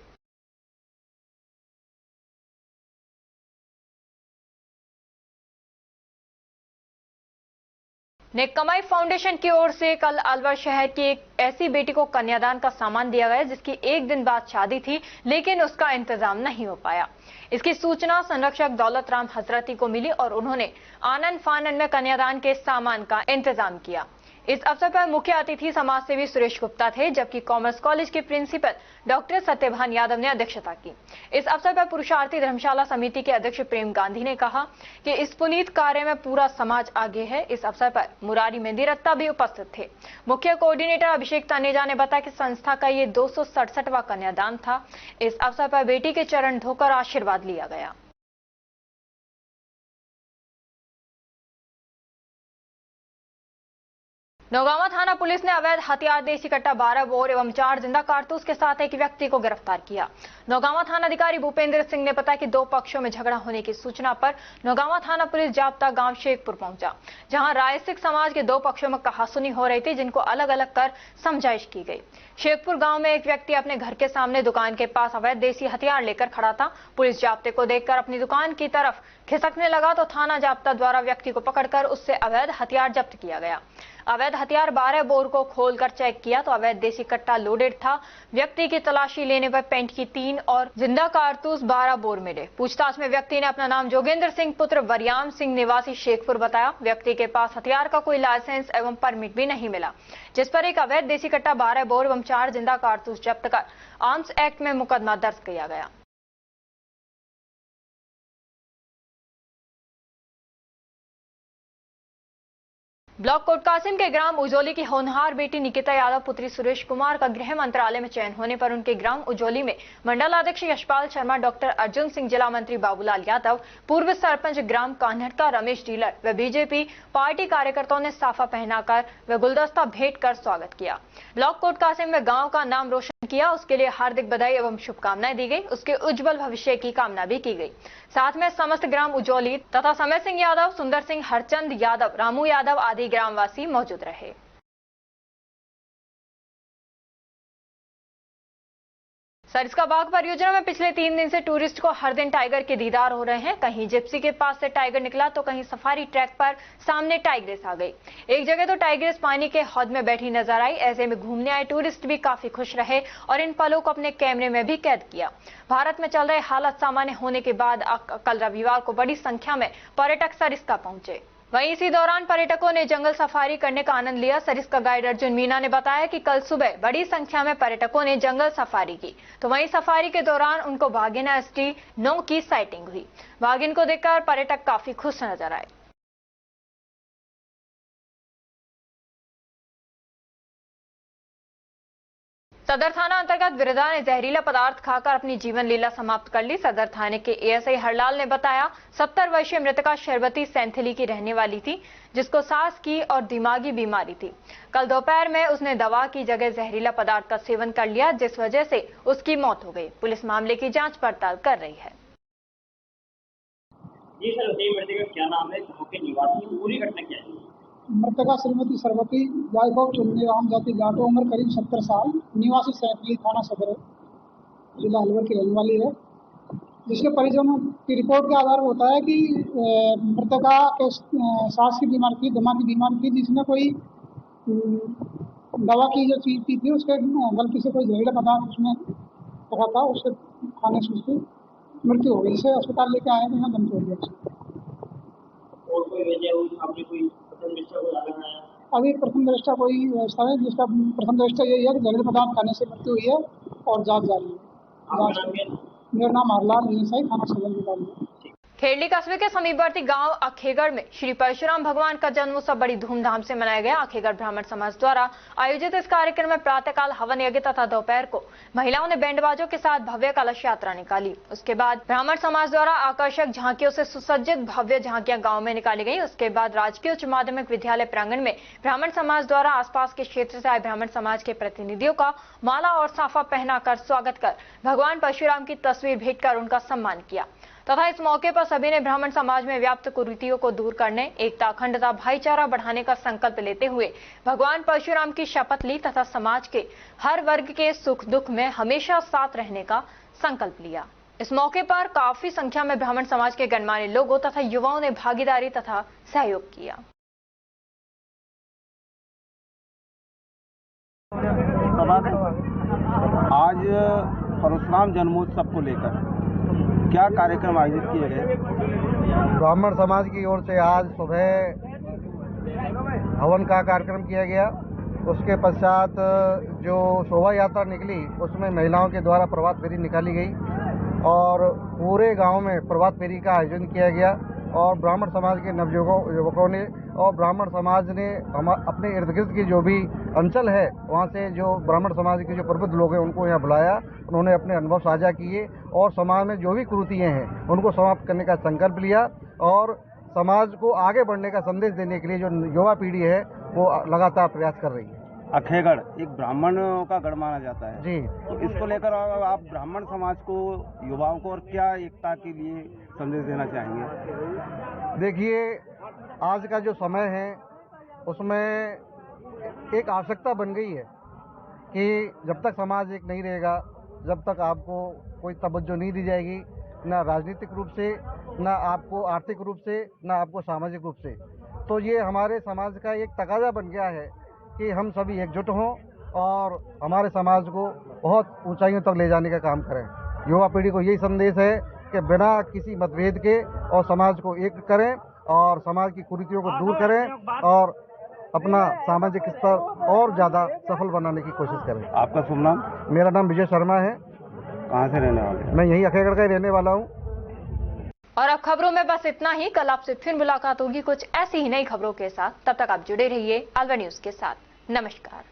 नेक कमाई फाउंडेशन की ओर से कल अलवर शहर की एक ऐसी बेटी को कन्यादान का सामान दिया गया, जिसकी एक दिन बाद शादी थी, लेकिन उसका इंतजाम नहीं हो पाया। इसकी सूचना संरक्षक दौलत राम हजरती को मिली और उन्होंने आनन फानन में कन्यादान के सामान का इंतजाम किया। इस अवसर पर मुख्य अतिथि समाज सेवी सुरेश गुप्ता थे, जबकि कॉमर्स कॉलेज के प्रिंसिपल डॉक्टर सत्यभान यादव ने अध्यक्षता की। इस अवसर पर पुरुषार्थी धर्मशाला समिति के अध्यक्ष प्रेम गांधी ने कहा कि इस पुनीत कार्य में पूरा समाज आगे है। इस अवसर पर मुरारी मेहंदीरत्ता भी उपस्थित थे। मुख्य कोऑर्डिनेटर अभिषेक तनेजा ने बताया कि संस्था का ये 267वां कन्यादान था। इस अवसर पर बेटी के चरण धोकर आशीर्वाद लिया गया। नौगावा थाना पुलिस ने अवैध हथियार, देसी कट्टा, 12 बोर एवं 4 जिंदा कारतूस के साथ एक व्यक्ति को गिरफ्तार किया। नौगावा थाना अधिकारी भूपेंद्र सिंह ने बताया कि 2 पक्षों में झगड़ा होने की सूचना पर नौगावा थाना पुलिस जाब्ता गांव शेखपुर पहुंचा, जहां राय सिख समाज के 2 पक्षों में कहासुनी हो रही थी, जिनको अलग अलग कर समझाइश की गई। शेखपुर गांव में एक व्यक्ति अपने घर के सामने दुकान के पास अवैध देसी हथियार लेकर खड़ा था। पुलिस जाब्ते को देखकर अपनी दुकान की तरफ खिसकने लगा तो थाना जाब्ता द्वारा व्यक्ति को पकड़कर उससे अवैध हथियार जब्त किया गया। अवैध हथियार 12 बोर को खोलकर चेक किया तो अवैध देसी कट्टा लोडेड था। व्यक्ति की तलाशी लेने पर पेंट की 3 और जिंदा कारतूस 12 बोर मिले। पूछताछ में व्यक्ति ने अपना नाम जोगेंद्र सिंह पुत्र वरियाम सिंह निवासी शेखपुर बताया। व्यक्ति के पास हथियार का कोई लाइसेंस एवं परमिट भी नहीं मिला, जिस पर एक अवैध देसी कट्टा, 12 बोर एवं 4 जिंदा कारतूस जब्त कर आर्म्स एक्ट में मुकदमा दर्ज किया गया। ब्लॉक कोटकासिम के ग्राम उजोली की होनहार बेटी निकिता यादव पुत्री सुरेश कुमार का गृह मंत्रालय में चयन होने पर उनके ग्राम उजोली में मंडलाध्यक्ष यशपाल शर्मा, डॉक्टर अर्जुन सिंह, जिला मंत्री बाबूलाल यादव, पूर्व सरपंच ग्राम कान्हटका रमेश डीलर व बीजेपी पार्टी कार्यकर्ताओं ने साफा पहनाकर व गुलदस्ता भेंट कर स्वागत किया। ब्लॉक कोटकासिम में गाँव का नाम रोशन किया, उसके लिए हार्दिक बधाई एवं शुभकामनाएं दी गई। उसके उज्जवल भविष्य की कामना भी की गई। साथ में समस्त ग्राम उजोली तथा समय सिंह यादव, सुंदर सिंह, हरचंद यादव, रामू यादव आदि ग्रामवासी मौजूद रहे। सरिस्का बाघ परियोजना में पिछले 3 दिन से टूरिस्ट को हर दिन टाइगर के दीदार हो रहे हैं। कहीं जिप्सी के पास से टाइगर निकला तो कहीं सफारी ट्रैक पर सामने टाइग्रेस आ गई। एक जगह तो टाइग्रेस पानी के हौद में बैठी नजर आई। ऐसे में घूमने आए टूरिस्ट भी काफी खुश रहे और इन पलों को अपने कैमरे में भी कैद किया। भारत में चल रहे हालात सामान्य होने के बाद कल रविवार को बड़ी संख्या में पर्यटक सरिस्का पहुंचे। वहीं इसी दौरान पर्यटकों ने जंगल सफारी करने का आनंद लिया। सरिस्का गाइड अर्जुन मीना ने बताया कि कल सुबह बड़ी संख्या में पर्यटकों ने जंगल सफारी की, तो वहीं सफारी के दौरान उनको वाघिन ST9 की साइटिंग हुई। वाघिन को देखकर पर्यटक काफी खुश नजर आए। सदर थाना अंतर्गत विरदा ने जहरीला पदार्थ खाकर अपनी जीवन लीला समाप्त कर ली। सदर थाने के ASI हरलाल ने बताया 70 वर्षीय मृतका शरबती सैंथली की रहने वाली थी, जिसको सांस की और दिमागी बीमारी थी। कल दोपहर में उसने दवा की जगह जहरीला पदार्थ का सेवन कर लिया, जिस वजह से उसकी मौत हो गई। पुलिस मामले की जांच पड़ताल कर रही है। जी सर, मृतका क्या नाम है, कहाँ के निवासी, पूरी घटना क्या है? मृतका श्रीमती सरवती वाइफ ऑफ चुन्नी राम जाति जाटो, उम्र करीब 70 साल, निवासी सैंथली थाना सदर जिला अलवर की रहने वाली है। जिसके परिजनों की रिपोर्ट के आधार पर होता है कि मृतका के सांस की बीमारी थी, दमा की बीमारी थी, जिसने कोई दवा की जो चीज़ पी थी उसके गलती से कोई जहरीला पदार्थ उसमें रखा था, उसके खाने से उसकी मृत्यु हो गई। इसे अस्पताल लेके आए तो यहाँ दम तोड़ दिया। और कोई वजह आपने कोई अभी प्रथम दृष्टा कोई व्यवस्था है, जिसका प्रथम दृष्टा यही है कि जहरीले पदार्थ खाने से मृत्यु हुई है और जांच जारी है। मेरा नाम हरलाल ASI थाना सदर जिला है। खेड़ली कस्बे के समीपवर्ती गांव अखेगढ़ में श्री परशुराम भगवान का जन्मोत्सव बड़ी धूमधाम से मनाया गया। अखेगढ़ ब्राह्मण समाज द्वारा आयोजित इस कार्यक्रम में प्रातःकाल हवन यज्ञ तथा दोपहर को महिलाओं ने बैंड बाजों के साथ भव्य कलश यात्रा निकाली। उसके बाद ब्राह्मण समाज द्वारा आकर्षक झांकियों से सुसज्जित भव्य झांकियां गाँव में निकाली गई। उसके बाद राजकीय उच्च माध्यमिक विद्यालय प्रांगण में ब्राह्मण समाज द्वारा आसपास के क्षेत्र से आए ब्राह्मण समाज के प्रतिनिधियों का माला और साफा पहनाकर स्वागत कर भगवान परशुराम की तस्वीर भेंट कर उनका सम्मान किया तथा इस मौके पर सभी ने ब्राह्मण समाज में व्याप्त कुरीतियों को दूर करने, एकता, अखंडता, भाईचारा बढ़ाने का संकल्प लेते हुए भगवान परशुराम की शपथ ली तथा समाज के हर वर्ग के सुख दुख में हमेशा साथ रहने का संकल्प लिया। इस मौके पर काफी संख्या में ब्राह्मण समाज के गणमान्य लोगों तथा युवाओं ने भागीदारी तथा सहयोग किया। आज परशुराम जन्मोत्सव को लेकर क्या कार्यक्रम आयोजित किए गए? ब्राह्मण समाज की ओर से आज सुबह हवन का कार्यक्रम किया गया। उसके पश्चात जो शोभा यात्रा निकली उसमें महिलाओं के द्वारा प्रभात फेरी निकाली गई और पूरे गांव में प्रभात फेरी का आयोजन किया गया और ब्राह्मण समाज के नवयुवकों ने और ब्राह्मण समाज ने अपने इर्द गिर्द की जो भी अंचल है वहाँ से जो ब्राह्मण समाज के जो प्रबुद्ध लोग हैं उनको यहाँ बुलाया। उन्होंने अपने अनुभव साझा किए और समाज में जो भी कुरीतियाँ हैं उनको समाप्त करने का संकल्प लिया और समाज को आगे बढ़ने का संदेश देने के लिए जो युवा पीढ़ी है वो लगातार प्रयास कर रही है। अखेगढ़ एक ब्राह्मणों का गढ़ माना जाता है जी, तो इसको लेकर आप ब्राह्मण समाज को, युवाओं को और क्या एकता के लिए संदेश देना चाहेंगे? देखिए, आज का जो समय है उसमें एक आवश्यकता बन गई है कि जब तक समाज एक नहीं रहेगा, जब तक आपको कोई तवज्जो नहीं दी जाएगी, ना राजनीतिक रूप से, ना आपको आर्थिक रूप से, ना आपको सामाजिक रूप से, तो ये हमारे समाज का एक तकाजा बन गया है कि हम सभी एकजुट हों और हमारे समाज को बहुत ऊंचाइयों तक ले जाने का काम करें। युवा पीढ़ी को यही संदेश है कि बिना किसी मतभेद के और समाज को एक करें और समाज की कुरीतियों को दूर करें और अपना सामाजिक स्तर और ज़्यादा सफल बनाने की कोशिश करें। आपका शुभ नाम? मेरा नाम विजय शर्मा है। कहाँ से रहने वाले? मैं यहीं अखेगढ़ का ही रहने वाला हूँ। और अब खबरों में बस इतना ही। कल आपसे फिर मुलाकात होगी कुछ ऐसी ही नई खबरों के साथ। तब तक आप जुड़े रहिए अलवर न्यूज के साथ। नमस्कार।